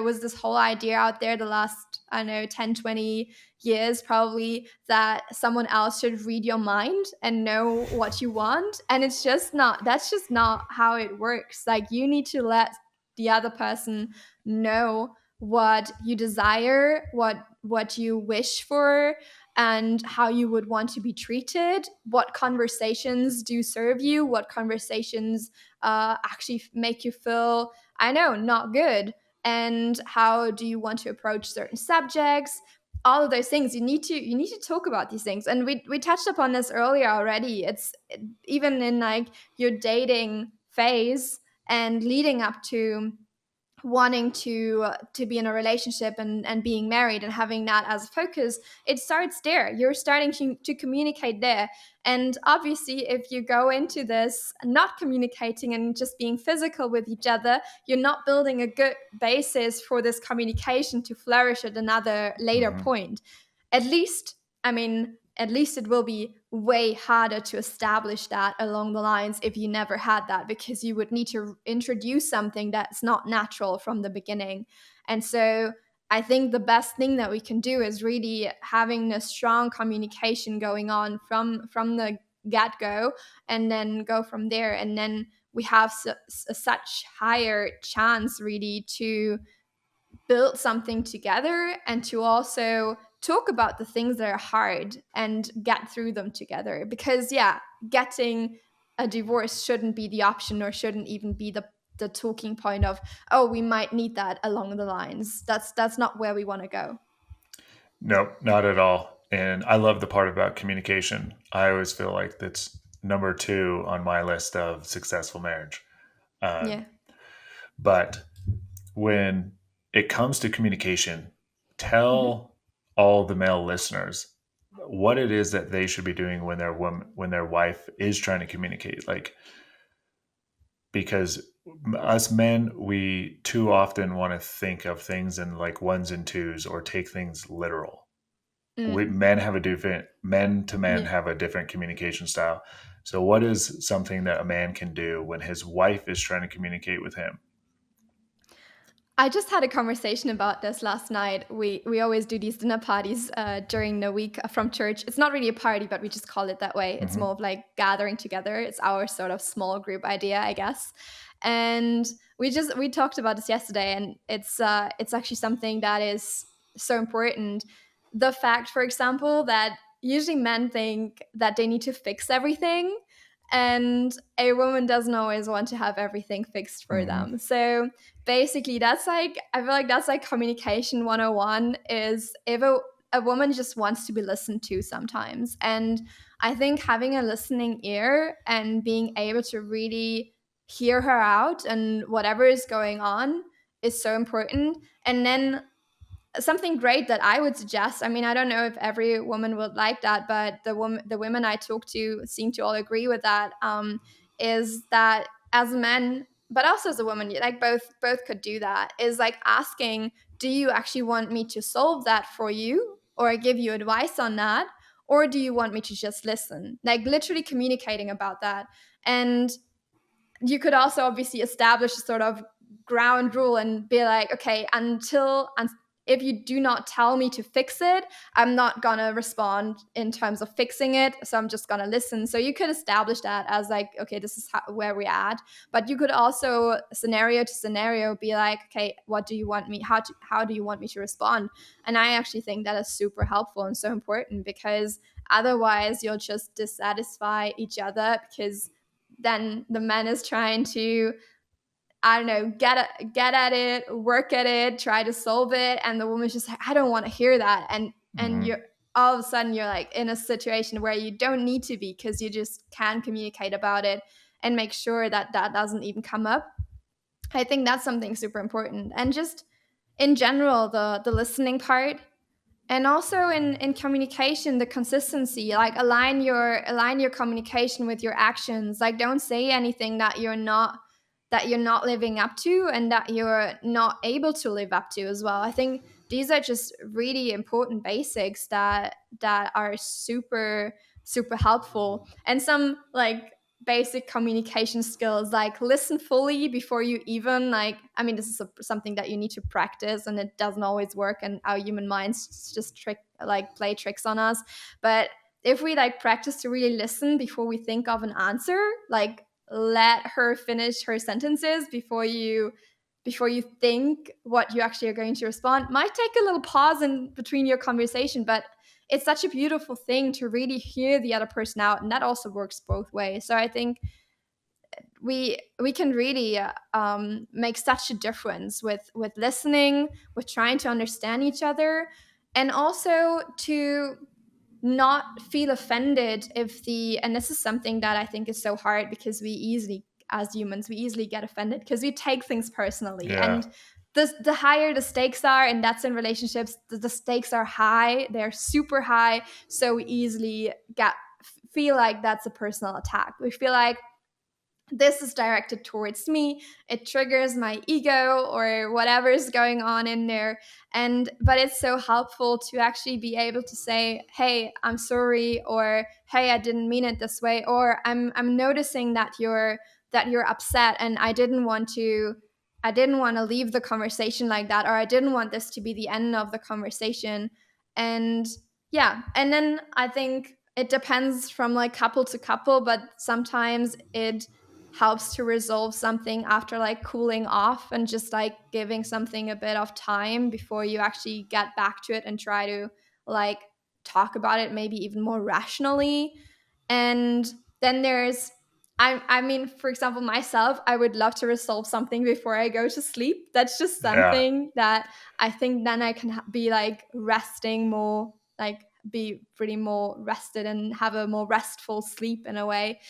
was this whole idea out there the last, I don't know, 10, 20 years probably, that someone else should read your mind and know what you want. And it's just not, that's just not how it works. Like, you need to let the other person know what you desire, what you wish for, and how you would want to be treated, what conversations do serve you, what conversations actually make you feel, I know, not good, and how do you want to approach certain subjects. All of those things, you need to talk about these things. And we touched upon this earlier already. It's even in like your dating phase and leading up to wanting to be in a relationship and being married and having that as a focus. It starts there. You're starting to communicate there. And obviously, if you go into this not communicating and just being physical with each other, you're not building a good basis for this communication to flourish at another later Mhm. point. At least, I mean, at least it will be way harder to establish that along the lines if you never had that, because you would need to introduce something that's not natural from the beginning. And so I think the best thing that we can do is really having a strong communication going on from the get go, and then go from there. And then we have such higher chance really to build something together, and to also talk about the things that are hard and get through them together. Because, yeah, getting a divorce shouldn't be the option, or shouldn't even be the talking point of, oh, we might need that along the lines. That's not where we want to go. No, not at all. And I love the part about communication. I always feel like that's number two on my list of successful marriage. Um, Yeah. but when it comes to communication, Hmm. tell all the male listeners what it is that they should be doing when when their wife is trying to communicate. Like, because us men, we too often want to think of things in like ones and twos or take things literal. Mm. Men have a different, men to men Yeah. have a different communication style. So what is something that a man can do when his wife is trying to communicate with him? I just had a conversation about this last night. We always do these dinner parties during the week from church. It's not really a party, but we just call it that way. It's more Hmm. of like gathering together. It's our sort of small group idea, I guess. And we talked about this yesterday, and it's actually something that is so important. The fact, for example, that usually men think that they need to fix everything, and a woman doesn't always want to have everything fixed for Hmm. them. So basically, that's like, I feel like that's like communication 101, is if a woman just wants to be listened to sometimes. And I think having a listening ear and being able to really hear her out and whatever is going on is so important. And then something great that I would suggest. I mean, I don't know if every woman would like that, but the women I talk to seem to all agree with that. Is that as a man, but also as a woman, like both could do that. Is like asking, do you actually want me to solve that for you, or give you advice on that, or do you want me to just listen? Like literally communicating about that. And you could also obviously establish a sort of ground rule and be like, okay, and if you do not tell me to fix it, I'm not gonna respond in terms of fixing it. So I'm just gonna listen. So you could establish that as like, okay, this is where we're at. But you could also scenario to scenario be like, okay, what do you want me? How do you want me to respond? And I actually think that is super helpful and so important, because otherwise you'll just dissatisfy each other, because then the man is trying to, I don't know, get at it, work at it, try to solve it, and the woman's just like, I don't want to hear that, and Mhm. you're all of a sudden you're like in a situation where you don't need to be, because you just can communicate about it and make sure that that doesn't even come up. I think that's something super important, and just in general the listening part, and also in communication, the consistency, like align your communication with your actions. Like, don't say anything that you're not living up to, and that you're not able to live up to as well. I think these are just really important basics that are super super helpful. And some like basic communication skills, like listen fully before you even, like, I mean, this is something that you need to practice, and it doesn't always work, and our human minds just play tricks on us. But if we like practice to really listen before we think of an answer, like let her finish her sentences before you think what you actually are going to respond, might take a little pause in between your conversation, but it's such a beautiful thing to really hear the other person out, and that also works both ways. So I think we can really make such a difference with listening, with trying to understand each other, and also to not feel offended if the, and this is something that I think is so hard, because we easily, as humans, we easily get offended because we take things personally. Yeah. And the higher the stakes are, and that's in relationships, the stakes are high, they're super high. So we easily feel like that's a personal attack. We feel like this is directed towards me, it triggers my ego or whatever is going on in there. And but it's so helpful to actually be able to say, hey, I'm sorry, or hey, I didn't mean it this way, or I'm noticing that you're upset, and I didn't want to leave the conversation like that, or I didn't want this to be the end of the conversation. And yeah, and then I think it depends from like couple to couple, but sometimes it helps to resolve something after like cooling off, and just like giving something a bit of time before you actually get back to it and try to like talk about it maybe even more rationally. And then there's, I mean, for example, myself, I would love to resolve something before I go to sleep. That's just Yeah. something that I think then I can be like resting more, like be pretty more rested and have a more restful sleep in a way.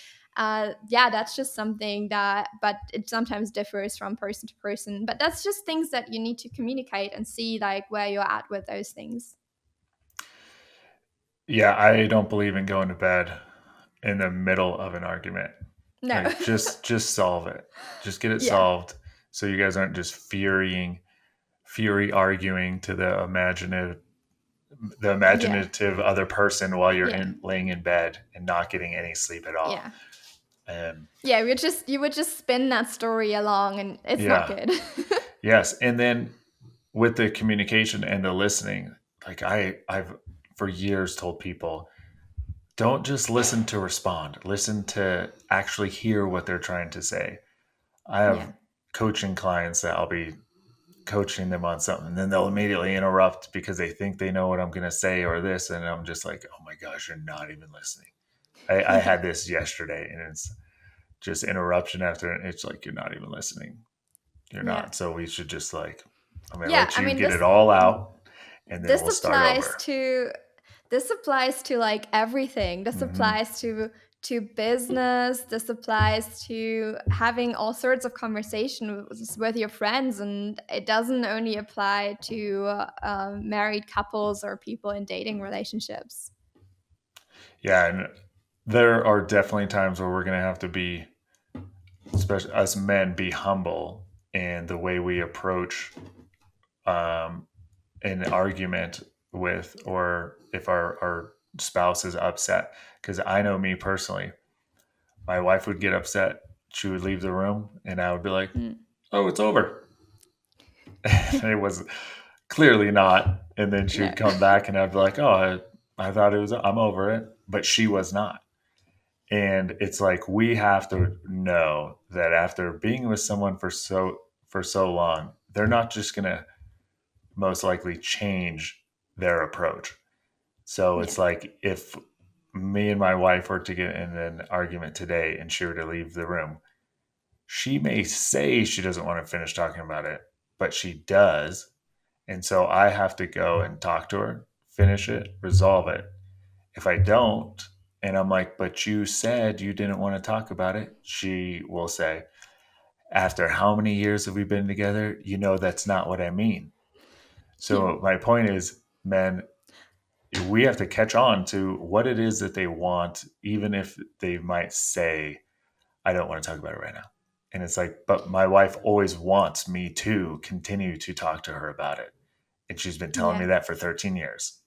Yeah, that's just something that, but it sometimes differs from person to person. But that's just things that you need to communicate and see like where you're at with those things. Yeah, I don't believe in going to bed in the middle of an argument. No. Like just solve it. Just get it Yeah. solved so you guys aren't just fury arguing to the Yeah. imaginative other person while you're Yeah. laying in bed and not getting any sleep at all. Yeah. And Yeah, you would just spin that story along, and it's not yeah. good. Yes. And then with the communication and the listening, like I've for years told people, don't just listen to respond. Listen to actually hear what they're trying to say. I have Yeah. coaching clients that I'll be coaching them on something, and then they'll immediately interrupt because they think they know what I'm going to say or this, and I'm just like, oh my gosh, you're not even listening. I had this yesterday, and it's just interruption after, and it's like you're not even listening. You're Yeah. not. So we should just like, I'm going to Yeah, let I you mean, get it all out, and then this we'll start applies over. to this applies to like everything. This Hmm. applies to business. This applies to having all sorts of conversations with your friends, and it doesn't only apply to married couples or people in dating relationships. Yeah, and there are definitely times where we're going to have to be, especially us men, be humble in the way we approach um, an argument with, or if our spouse is upset. Because I know me personally, my wife would get upset. She would leave the room, and I would be like, Mm. "Oh, it's over." And it was clearly not. And then she No. would come back and I'd be like, oh, I thought it was, I'm over it. But she was not. And it's like we have to know that after being with someone for so long, they're not just gonna most likely change their approach. So Yeah. it's like if me and my wife were to get in an argument today and she were to leave the room, she may say she doesn't want to finish talking about it, but she does. And so I have to go and talk to her, finish it, resolve it. If I don't, and I'm like, but you said you didn't want to talk about it, she will say, after how many years have we been together? You know, that's not what I mean. Yeah. So my point is, men, we have to catch on to what it is that they want, even if they might say, I don't want to talk about it right now. And it's like, but my wife always wants me to continue to talk to her about it. And she's been telling me Yeah. that for 13 years.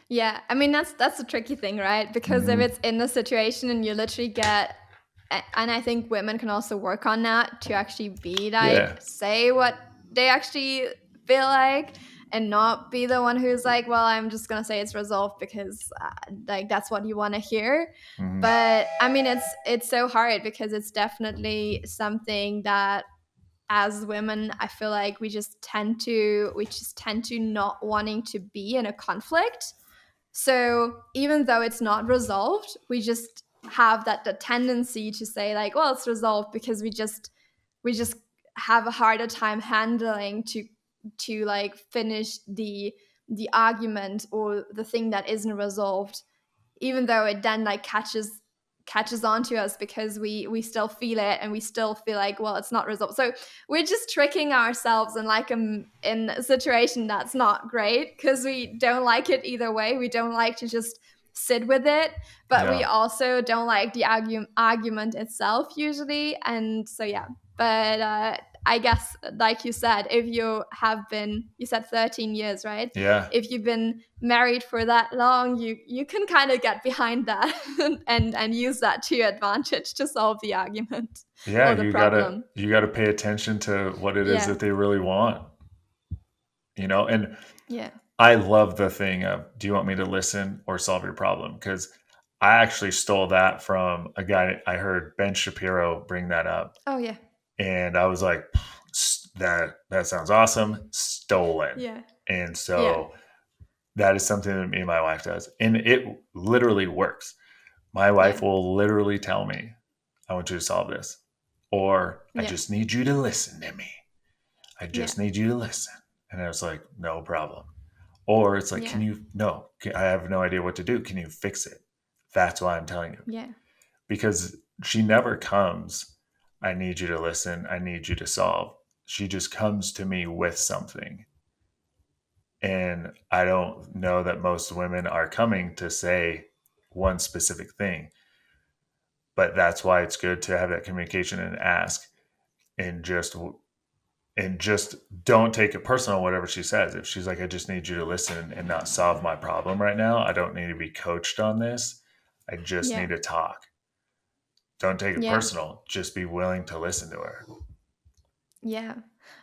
Yeah, I mean that's a tricky thing, right? Because if Hmm. it's in the situation and you literally get, and I think women can also work on that to actually be like Yeah. say what they actually feel like, and not be the one who's like, well, I'm just gonna say it's resolved because like that's what you want to hear. Hmm. But I mean, it's so hard because it's definitely something that as women I feel like we just tend to not wanting to be in a conflict. So even though it's not resolved, we just have that the tendency to say like, well, it's resolved because we just have a harder time handling to like finish the argument or the thing that isn't resolved, even though it then like catches on to us because we still feel it and we still feel like, well, it's not resolved. So we're just tricking ourselves in like in a situation that's not great because we don't like it either way. We don't like to just sit with it, but we Yeah. also don't like the argument itself usually. And so yeah, but I guess like you said, if you said 13 years, right? Yeah. If you've been married for that long, you can kind of get behind that and use that to your advantage to solve the argument Yeah. or the problem. You gotta pay attention to what it is Yeah. that they really want, you know? And Yeah. I love the thing of, do you want me to listen or solve your problem? Because I actually stole that from a guy. I heard Ben Shapiro bring that up. Oh yeah. And I was like, that sounds awesome. Stolen. Yeah. And Yeah. so that is something that me and my wife does. And it literally works. My Yeah. wife will literally tell me, I want you to solve this. Or I Yeah. just need you to listen to me. I Yeah. just need you to listen. And I was like, no problem. Or it's like, Yeah. no, I have no idea what to do. Can you fix it? That's why I'm telling you. Yeah. Because she never comes, I need you to listen. I need you to solve. She just comes to me with something. And I don't know that most women are coming to say one specific thing, but that's why it's good to have that communication and ask, and just don't take it personal whatever she says. If she's like, I just need you to listen and not solve my problem right now, I don't need to be coached on this, I just Yeah. need to talk. Don't take it Yeah. personal, just be willing to listen to her. Yeah.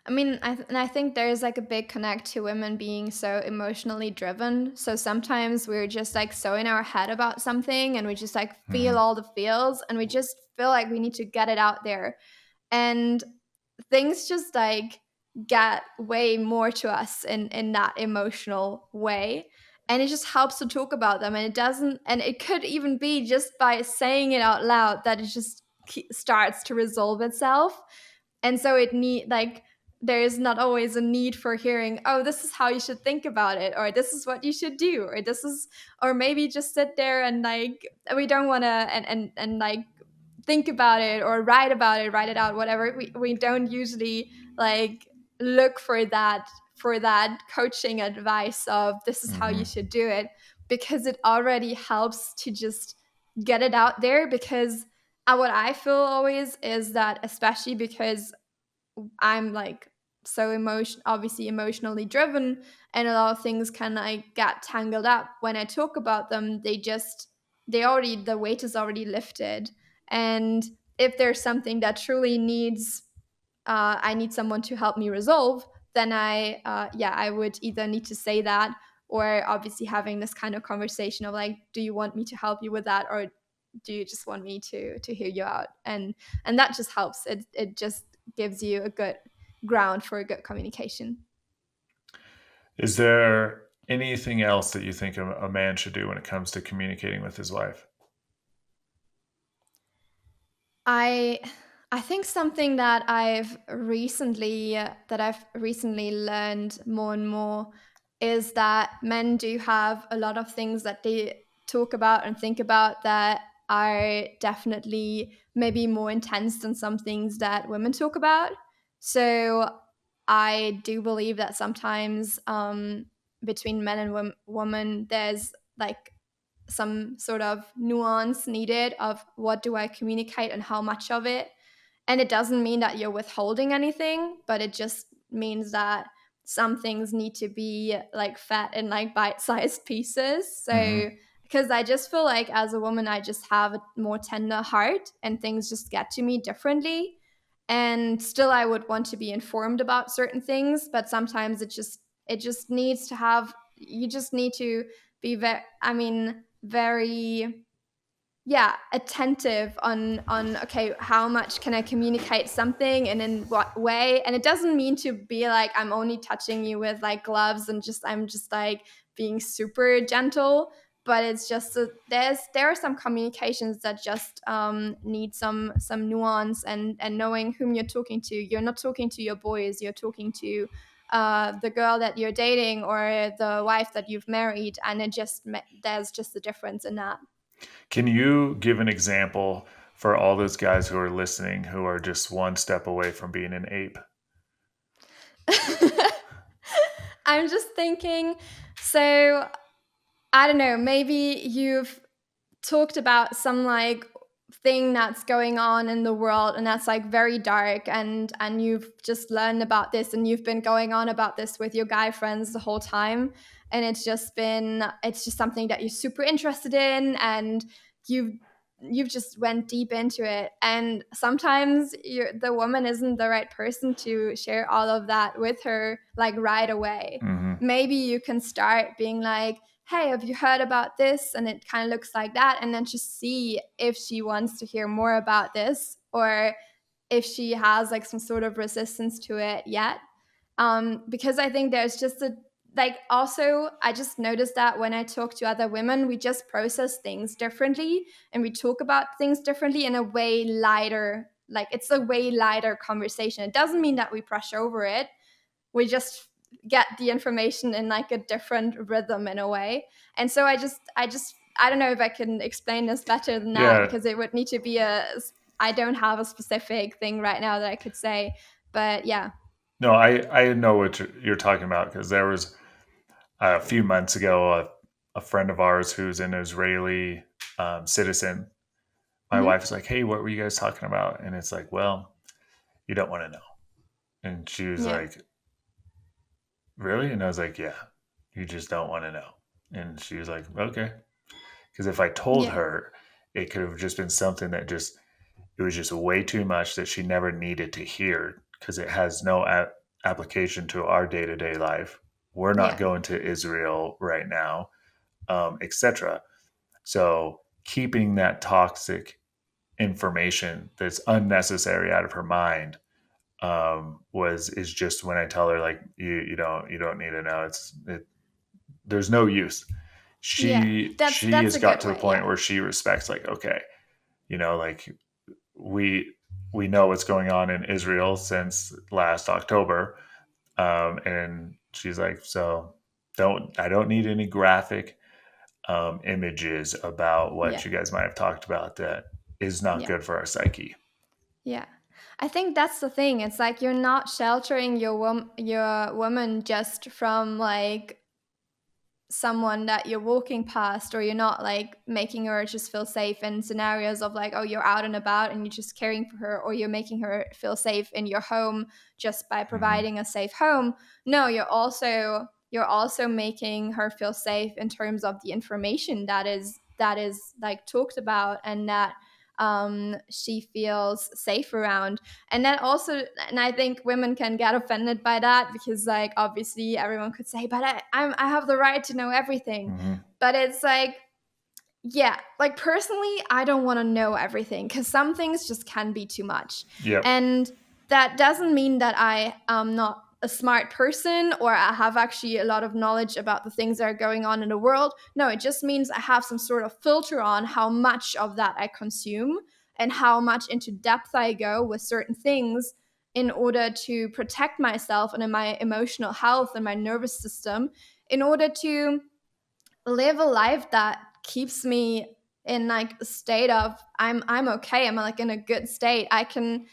I mean, and I think there's like a big connect to women being so emotionally driven. So sometimes we're just like so in our head about something and we just like feel Hmm. all the feels and we just feel like we need to get it out there. And things just like get way more to us in that emotional way. And it just helps to talk about them. And it doesn't, and it could even be just by saying it out loud that it just starts to resolve itself. And so it need like there's not always a need for hearing, oh, this is how you should think about it, or this is what you should do, or this is, or maybe just sit there and like we don't want to and like think about it, write it out, whatever. We don't usually like look for that coaching advice of this is how you Hmm. should do it because it already helps to just get it out there. Because what I feel always is that, especially because I'm like so obviously emotionally driven, and a lot of things can like get tangled up when I talk about them. The weight is already lifted, and if there's something that truly needs I need someone to help me resolve, then I would either need to say that, or obviously having this kind of conversation of like, do you want me to help you with that, or do you just want me to hear you out? And that just helps. It just gives you a good ground for a good communication. Is there anything else that you think a man should do when it comes to communicating with his wife? I I think something that I've recently learned more and more is that men do have a lot of things that they talk about and think about that are definitely maybe more intense than some things that women talk about. So I do believe that sometimes between men and women, there's like some sort of nuance needed of what do I communicate and how much of it. And it doesn't mean that you're withholding anything, but it just means that some things need to be like fat in like bite-sized pieces. So Mm-hmm. because I just feel like as a woman, I just have a more tender heart and things just get to me differently. And still I would want to be informed about certain things, but sometimes it just needs to have you just need to be very, I mean, very, yeah, attentive on okay, how much can I communicate something and in what way. And it doesn't mean to be like I'm only touching you with like gloves and just I'm just like being super gentle, but it's just there are some communications that just need some nuance and knowing whom you're talking to. You're not talking to your boys, you're talking to the girl that you're dating or the wife that you've married, and there's just a difference in that. Can you give an example for all those guys who are listening who are just one step away from being an ape? I'm just thinking, so I don't know, maybe you've talked about some like thing that's going on in the world and that's like very dark, and you've just learned about this and you've been going on about this with your guy friends the whole time, and it's just something that you're super interested in, and you've you've just went deep into it, and sometimes the woman isn't the right person to share all of that with her like right away. Mm-hmm. Maybe you can start being like, hey, have you heard about this? And it kind of looks like that. And then just see if she wants to hear more about this or if she has like some sort of resistance to it yet. Because I think there's just also, I just noticed that when I talk to other women, we just process things differently and we talk about things differently in a way lighter, like it's a way lighter conversation. It doesn't mean that we brush over it, we just get the information in like a different rhythm in a way. And so I don't know if I can explain this better than that, Yeah. because it would need to be I don't have a specific thing right now that I could say, but yeah. No, I know what you're talking about because there was a few months ago a friend of ours who's an Israeli citizen. My Hmm. wife was like, "Hey, what were you guys talking about?" And it's like, "Well, you don't want to know." And she was Yeah. like, "Really?" And I was like, "Yeah, you just don't want to know." And she was like, "Okay." Because if I told Yeah. her, it could have just been something that just it was just way too much that she never needed to hear because it has no application to our day to day life. We're not Yeah. going to Israel right now, etc. So keeping that toxic information that's unnecessary out of her mind was is just when I tell her like you don't need to know. There's no use. Yeah. She That's has a got good to the way. point Yeah. where she respects like okay, like we we know what's going on in Israel since last October, and she's like, so I don't need any graphic images about what Yeah. you guys might have talked about that is not Yeah. good for our psyche. Yeah. I think that's the thing. It's like you're not sheltering your woman just from like someone that you're walking past, or you're not like making her just feel safe in scenarios of like, oh, you're out and about and you're just caring for her, or you're making her feel safe in your home just by Mm-hmm. providing a safe home. No, you're also making her feel safe in terms of the information that is like talked about, and that she feels safe around. And then also, and I think women can get offended by that because, like, obviously everyone could say, but I have the right to know everything. Mm-hmm. But it's like, yeah, like personally, I don't want to know everything because some things just can be too much. Yep. And that doesn't mean that I am not a smart person or I have actually a lot of knowledge about the things that are going on in the world. No, it just means I have some sort of filter on how much of that I consume and how much into depth I go with certain things in order to protect myself and in my emotional health and my nervous system, in order to live a life that keeps me in like a state of I'm okay. I'm like in a good state. I can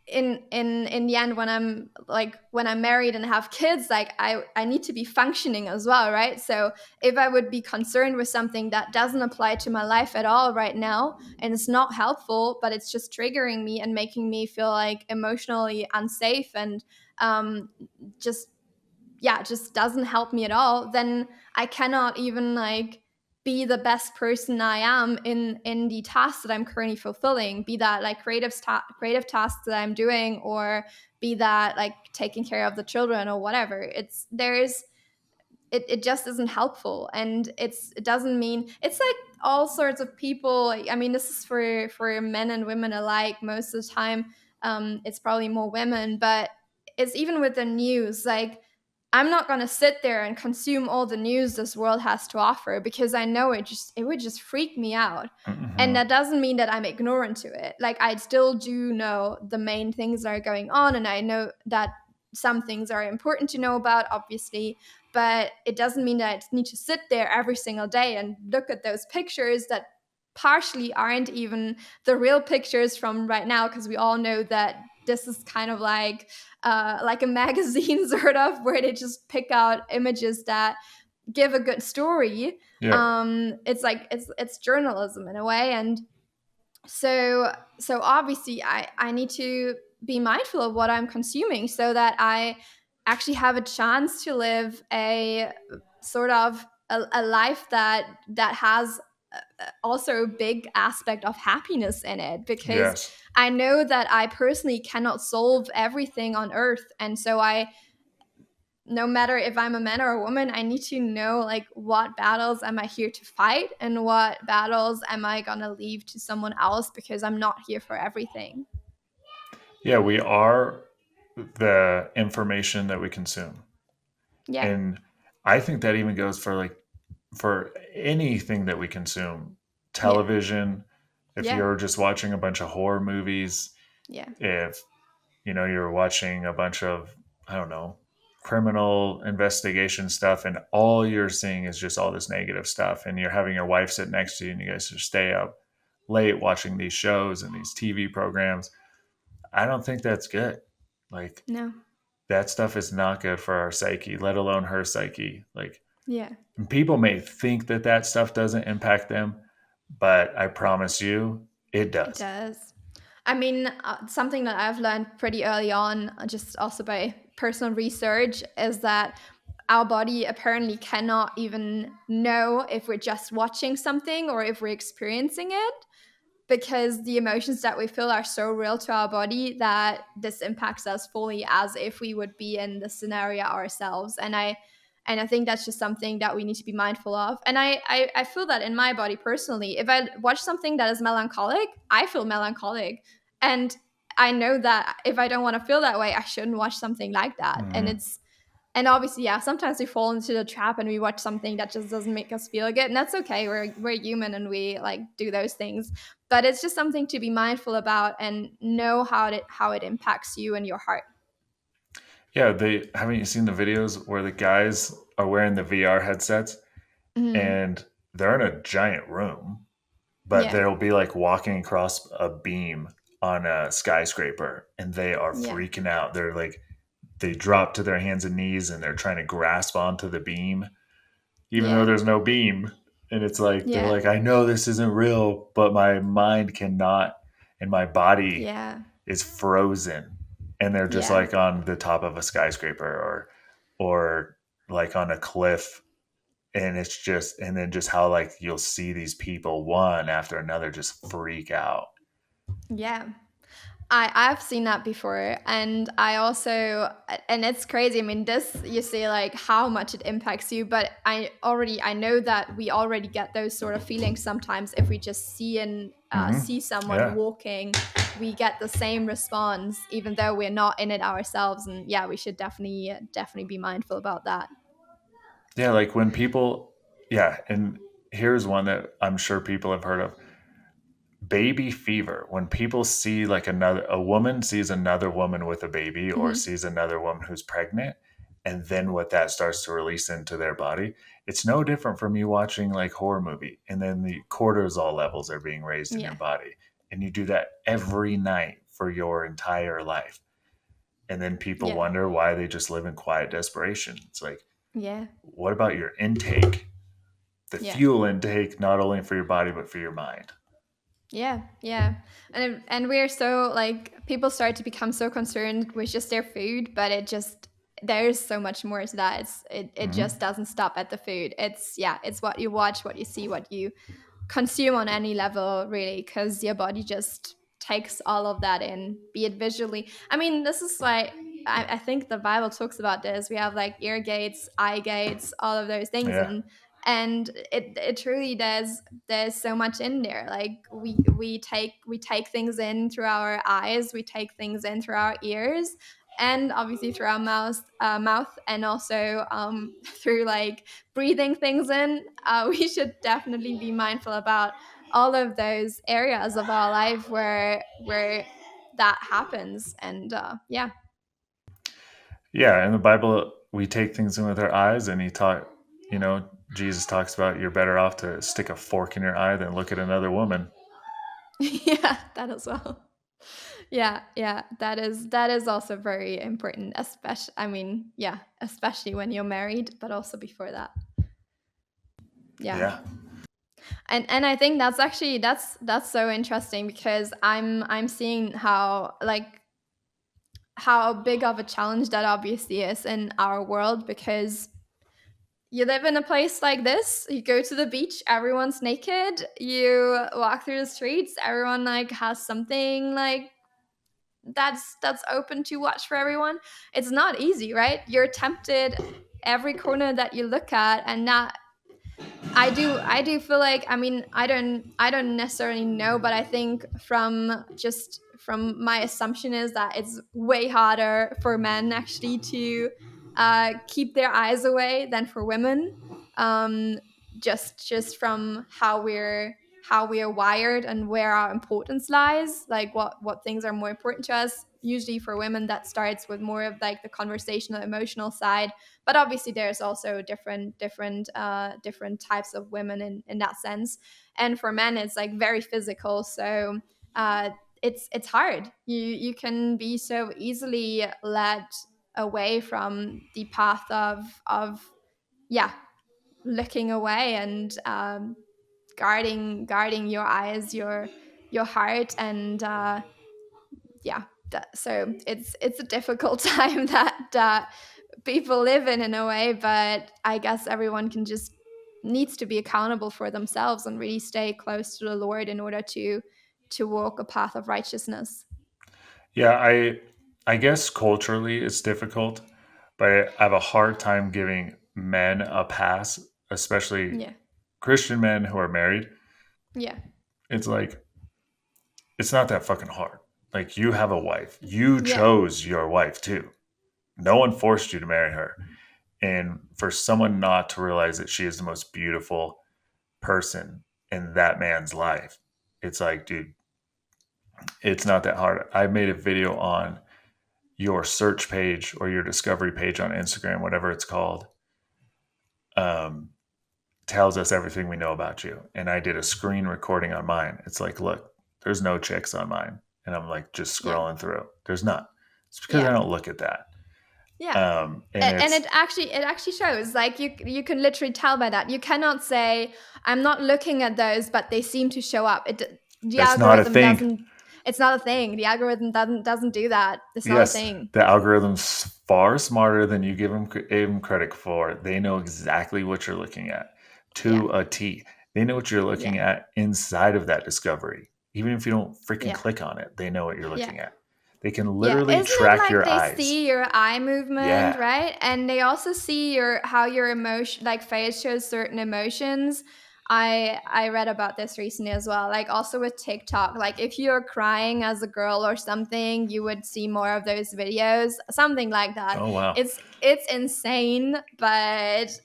in the end, when I'm married and have kids, like I need to be functioning as well, right? So if I would be concerned with something that doesn't apply to my life at all right now and it's not helpful, but it's just triggering me and making me feel like emotionally unsafe and just yeah, just doesn't help me at all, then I cannot even like be the best person I am in the tasks that I'm currently fulfilling, be that like creative tasks that I'm doing, or be that like taking care of the children or whatever. It just isn't helpful, and it doesn't mean it's like all sorts of people. I mean, this is for men and women alike. Most of the time, it's probably more women, but it's even with the news. Like, I'm not going to sit there and consume all the news this world has to offer because I know it would just freak me out. And Mm-hmm. that doesn't mean that I'm ignorant to it. Like, I still do know the main things that are going on, and I know that some things are important to know about, obviously, but it doesn't mean that I need to sit there every single day and look at those pictures that partially aren't even the real pictures from right now, because we all know that this is kind of like a magazine sort of, where they just pick out images that give a good story. Yep. It's like it's journalism in a way. And so obviously I need to be mindful of what I'm consuming so that I actually have a chance to live a sort of a life that has also a big aspect of happiness in it, because Yes. I know that I personally cannot solve everything on earth. And so I, no matter if I'm a man or a woman, I need to know like what battles am I here to fight and what battles am I gonna leave to someone else, because I'm not here for everything. Yeah, we are the information that we consume. Yeah, And I think that even goes for for anything that we consume. yeah, Television, if yeah, you're just watching a bunch of horror movies, yeah, if you're watching a bunch of, I don't know, criminal investigation stuff, and all you're seeing is just all this negative stuff, and you're having your wife sit next to you and you guys just stay up late watching these shows and these TV programs. I don't think that's good. Like, no, that stuff is not good for our psyche, let alone her psyche. Like, yeah. people may think that that stuff doesn't impact them, but I promise you it It does. does. I mean, something that I've learned pretty early on, just also by personal research, is that our body apparently cannot even know if we're just watching something or if we're experiencing it, because the emotions that we feel are so real to our body that this impacts us fully as if we would be in the scenario ourselves. And I think that's just something that we need to be mindful of. And I feel that in my body personally, if I watch something that is melancholic, I feel melancholic. And I know that if I don't want to feel that way, I shouldn't watch something like that. Hmm. And obviously, yeah, sometimes we fall into the trap and we watch something that just doesn't make us feel good. And that's okay. We're human and we like do those things. But it's just something to be mindful about and know how it impacts you and your heart. Yeah, they haven't you seen the videos where the guys are wearing the VR headsets Mhm. and they're in a giant room, but Yeah. they'll be like walking across a beam on a skyscraper and they are Yeah. freaking out. They're like, they drop to their hands and knees and they're trying to grasp onto the beam, even though Yeah. there's no beam. And it's like, they're Yeah. like, I know this isn't real, but my mind cannot, and my body Yeah. is frozen. And they're just Yeah. like on the top of a skyscraper or like on a cliff And it's just, and then just how like you'll see these people one after another just freak out. Yeah. I've seen that before, and I also, and it's crazy. I mean, this, you see like how much it impacts you, but I know that we already get those sort of feelings sometimes if we just see someone Yeah. walking, we get the same response even though we're not in it ourselves. And yeah, we should definitely be mindful about that. Yeah. Like when people, yeah. And here's one that I'm sure people have heard of: baby fever. When people see like a woman sees another woman with a baby or Hmm. sees another woman who's pregnant, and then what that starts to release into their body, it's no different from you watching like horror movie, and then the cortisol levels are being raised in your Yeah. body, and you do that every night for your entire life. And then people Yeah. wonder why they just live in quiet desperation. It's like, Yeah. what about your intake, the Yeah. fuel intake, not only for your body but for your mind? Yeah, yeah. And we're so like, people start to become so concerned with just their food, but it just, there's so much more to that. It just Hmm. doesn't stop at the food. It's, yeah, it's what you watch, what you see, what you consume on any level, really, because your body just takes all of that in, be it visually. I mean, this is like, I think the Bible talks about this. We have like ear gates, eye gates, all of those things, Yeah. and it truly does. There's so much in there. Like we take things in through our eyes, we take things in through our ears, and obviously through our mouth, and also through like breathing things in. We should definitely be mindful about all of those areas of our life where that happens. And yeah. Yeah, in the Bible, we take things in with our eyes, and you know, Jesus talks about you're better off to stick a fork in your eye than look at another woman. Yeah, that as well. Yeah, yeah, that is also very important, especially, I mean, yeah, especially when you're married, but also before that. Yeah. Yeah, And I think that's actually, that's so interesting, because I'm seeing how like how big of a challenge that obviously is in our world, because you live in a place like this, you go to the beach, everyone's naked, you walk through the streets, everyone like has something like that's open to watch for everyone. It's not easy, right? You're tempted every corner that you look at. And that, I do feel like, I mean, I don't necessarily know, but I think from my assumption is that it's way harder for men actually to keep their eyes away than for women. Um, just from how we're wired and where our importance lies, like what things are more important to us. Usually for women, that starts with more of like the conversational, emotional side, but obviously there's also different types of women in that sense. And for men, it's like very physical. So uh, it's hard. You can be so easily led away from the path of yeah, looking away, and guarding your eyes, your heart, and yeah. So it's a difficult time that people live in a way, but I guess everyone can just needs to be accountable for themselves and really stay close to the Lord in order to walk a path of righteousness. yeah. I guess culturally it's difficult, but I have a hard time giving men a pass, especially Yeah. Christian men who are married. Yeah. It's like it's not that fucking hard. Like you have a wife, you Yeah. chose your wife too. No one forced you to marry her. And for someone not to realize that she is the most beautiful person in that man's life, it's like, dude, it's not that hard. I made a video on your search page or your discovery page on Instagram, whatever it's called, um, tells us everything we know about you. And I did a screen recording on mine. It's like, look, there's no chicks on mine. And I'm like, just Yeah. scrolling through. There's not. It's because I Yeah. don't look at that. Yeah. And And it's it actually shows, like, you can literally tell by that. You cannot say I'm not looking at those, but they seem to show up. The That's not a algorithm thing. doesn't, It's not a thing. The algorithm doesn't do that. It's not a Yes, thing. the algorithm's far smarter than you give them credit for. They know exactly what you're looking at Yeah. to a T. They know what you're Yeah. looking at inside of that discovery. Even if you don't freaking Yeah. click on it, they know what you're Yeah. looking at. They can Yeah, literally isn't it track like your they eyes. see your eye movement, Yeah. right? And they also see your how your emotion like face shows certain emotions. I read about this recently as well. Like also with TikTok, like if you're crying as a girl or something, you would see more of those videos, something like that. Oh, wow. It's insane, but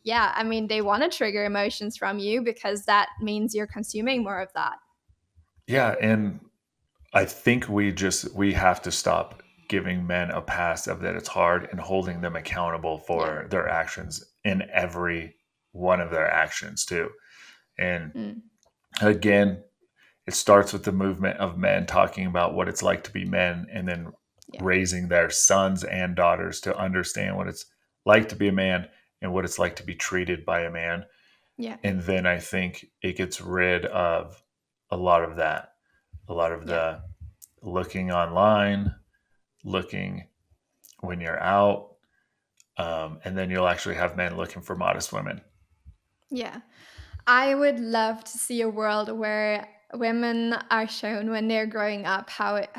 yeah, I mean they want to trigger emotions from you because that means you're consuming more of that. Yeah. And I think we have to stop giving men a pass of that it's hard and holding them accountable Yeah. for their actions in every one of their actions too. And Mm, again, it starts with the movement of men talking about what it's like to be men and then yeah. raising their sons and daughters to understand what it's like to be a man and what it's like to be treated by a man. Yeah. And then I think it gets rid of a lot of that, a lot of Yeah. the looking online, looking when you're out. And then you'll actually have men looking for modest women. Yeah. I would love to see a world where women are shown when they're growing up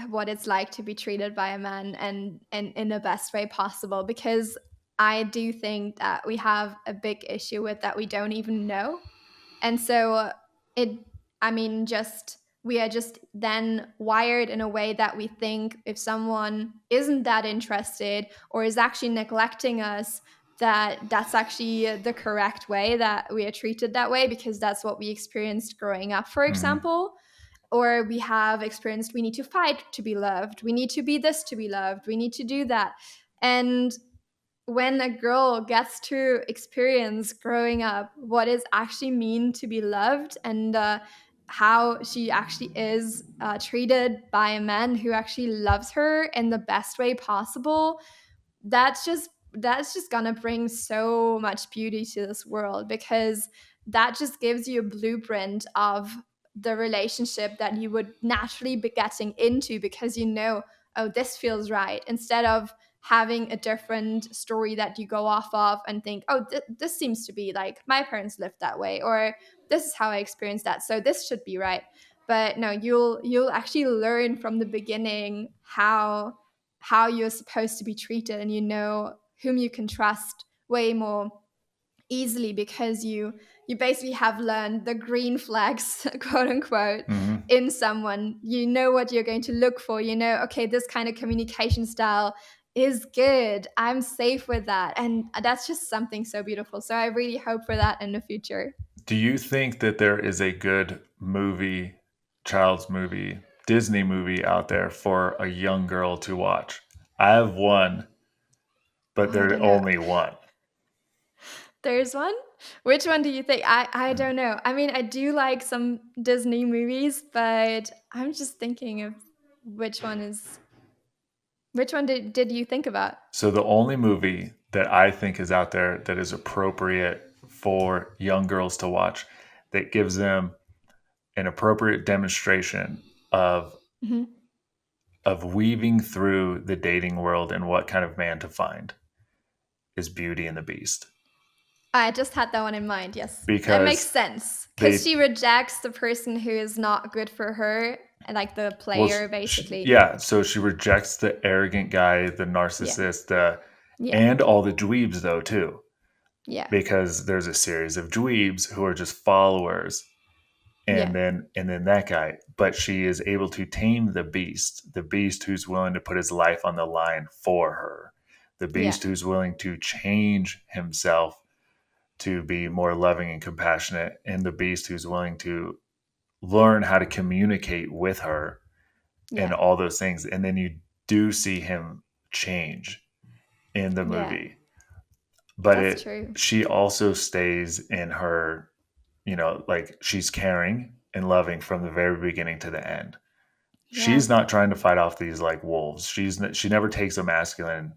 what it's like to be treated by a man and in the best way possible because I do think that we have a big issue with that we don't even know. And so it, I mean, just we are just then wired in a way that we think if someone isn't that interested or is actually neglecting us, that that's actually the correct way that we are treated that way because that's what we experienced growing up, for Mm-hmm. example. Or we have experienced we need to fight to be loved, we need to be this to be loved, we need to do that. And when a girl gets to experience growing up what is actually mean to be loved and how she actually is treated by a man who actually loves her in the best way possible, that's just gonna bring so much beauty to this world because that just gives you a blueprint of the relationship that you would naturally be getting into because you know, oh, this feels right, instead of having a different story that you go off of and think, oh, this seems to be like my parents lived that way, or this is how I experienced that, so this should be right. But no, you'll actually learn from the beginning how you're supposed to be treated, and you know whom you can trust way more easily because you basically have learned the green flags quote unquote Mm-hmm. in someone. You know what you're going to look for, you know, okay, this kind of communication style is good, I'm safe with that, and that's just something so beautiful. So I really hope for that in the future. Do you think that there is a good movie, child's movie, Disney movie out there for a young girl to watch? I have one, but I there's don't know. only one. There's one. Which one do you think? I don't know. I mean, I do like some Disney movies, but I'm just thinking of which one is which one did you think about? So the only movie that I think is out there that is appropriate for young girls to watch that gives them an appropriate demonstration Mhm. of weaving through the dating world and what kind of man to find is Beauty and the Beast. I just had that one in mind. Yes, that makes Because sense because they she rejects the person who is not good for her, and like the well player, basically. yeah, so she rejects the arrogant guy, the Yeah, narcissist, yeah, and all the dweebs though too, yeah, because there's a series of dweebs who are just followers, yeah, and then that guy, but she is able to tame the beast who's willing to put his life on the line for her, the yeah, beast who's willing to change himself to be more loving and compassionate, and the beast who's willing to learn how to communicate with her and yeah. all those things. And then you do see him change in the Yeah, movie. But that's it true. she also stays in her, like she's caring and loving from the very beginning to the end. Yeah. She's not trying to fight off these like wolves. She never takes a masculine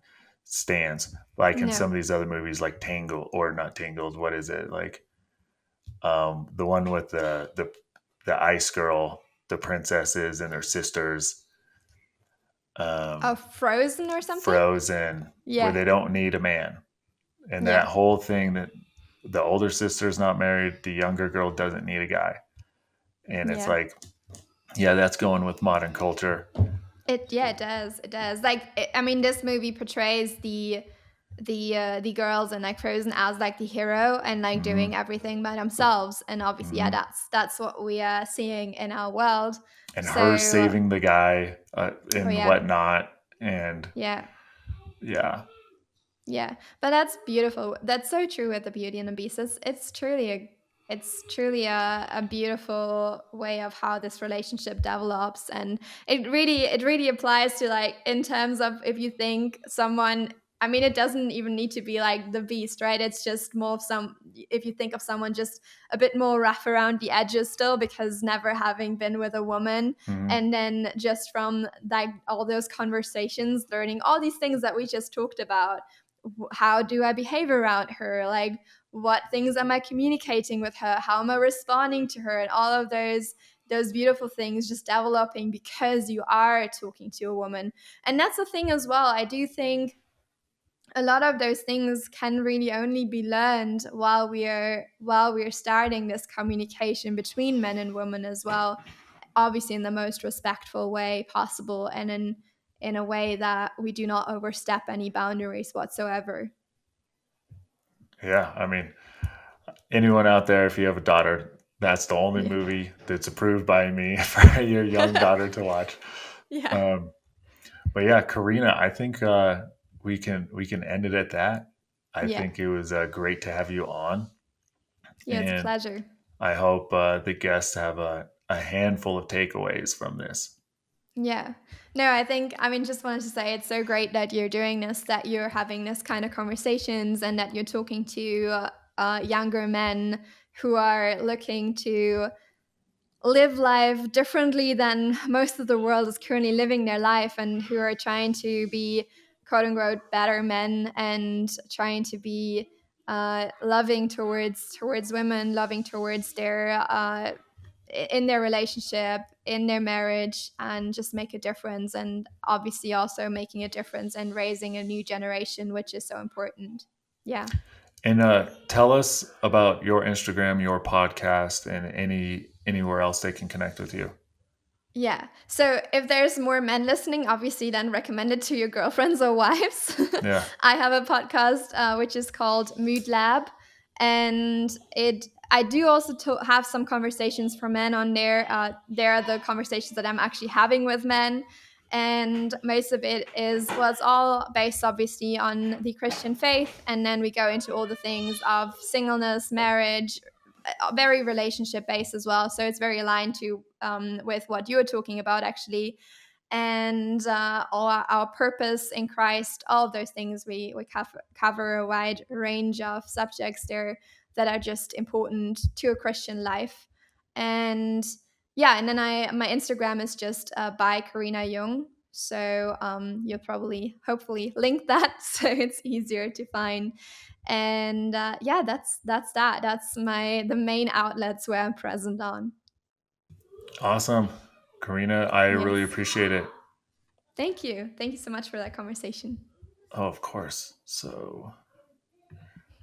stance like in some No. of these other movies like Tangled, or not Tangled, what is it? Like the one with the ice girl. the princesses and their sisters, Oh, um, Frozen or something? Frozen, where Yeah. they don't need a man. And that Yeah. whole thing that the older sister's not married, the younger girl doesn't need a guy. And it's Yeah. like, yeah, that's going with modern culture. It does. It does. Like I mean, this movie portrays the girls in like Frozen as like the hero and like Hmm. doing everything by themselves. And obviously, yeah, Hmm. that's what we are seeing in our world. And her So, saving the guy oh and yeah, whatnot. And yeah. yeah, Yeah, but that's beautiful. That's so true with the Beauty and the Beast. It's truly a beautiful way of how this relationship develops, and it really applies to like in terms of if you think someone. I mean, it doesn't even need to be like the Beast, right? It's just more of some. If you think of someone just a bit more rough around the edges still, because never having been with a woman, hmm, and then just from like all those conversations, learning all these things that we just talked about, how do I behave around her? Like, what things am I communicating with her? How am I responding to her? And all of those beautiful things just developing because you are talking to a woman. And that's the thing as well. I do think a lot of those things can really only be learned while we're starting this communication between men and women as well, obviously in the most respectful way possible, and in a way that we do not overstep any boundaries whatsoever. yeah. I mean, anyone out there, if you have a daughter, that's the only Yeah. movie that's approved by me for your young daughter to watch. Yeah. Um, but yeah, Karina, I think we can end it at that. I Yeah. think it was great to have you on, Yeah, it's a and pleasure. I hope the guests have a handful of takeaways from this. Yeah. No, I mean, just wanted to say it's so great that you're doing this, that you're having this kind of conversations, and that you're talking to younger men who are looking to live life differently than most of the world is currently living their life, and who are trying to be quote unquote better men, and trying to be loving towards women, loving towards their in their relationship, in their marriage, and just make a difference, and obviously also making a difference and raising a new generation, which is so important. Yeah. And tell us about your Instagram, your podcast, and anywhere else they can connect with you. Yeah. So if there's more men listening, obviously then recommend it to your girlfriends or wives. Yeah. I have a podcast which is called Mood Lab, and it I do also have some conversations for men on there. There are the conversations that I'm actually having with men, and most of it is, well, it's all based obviously on the Christian faith, and then we go into all the things of singleness, marriage, very relationship based as well. So it's very aligned to with what you were talking about actually, and our purpose in Christ. All of those things we cover a wide range of subjects there that are just important to a Christian life. And yeah, and then my Instagram is just by Carina Jung. So you'll probably hopefully link that so it's easier to find. And yeah, that's the main outlets where I'm present on. Awesome. Karina, I really Yes. appreciate it. Thank you so much for that conversation. Oh, of course. So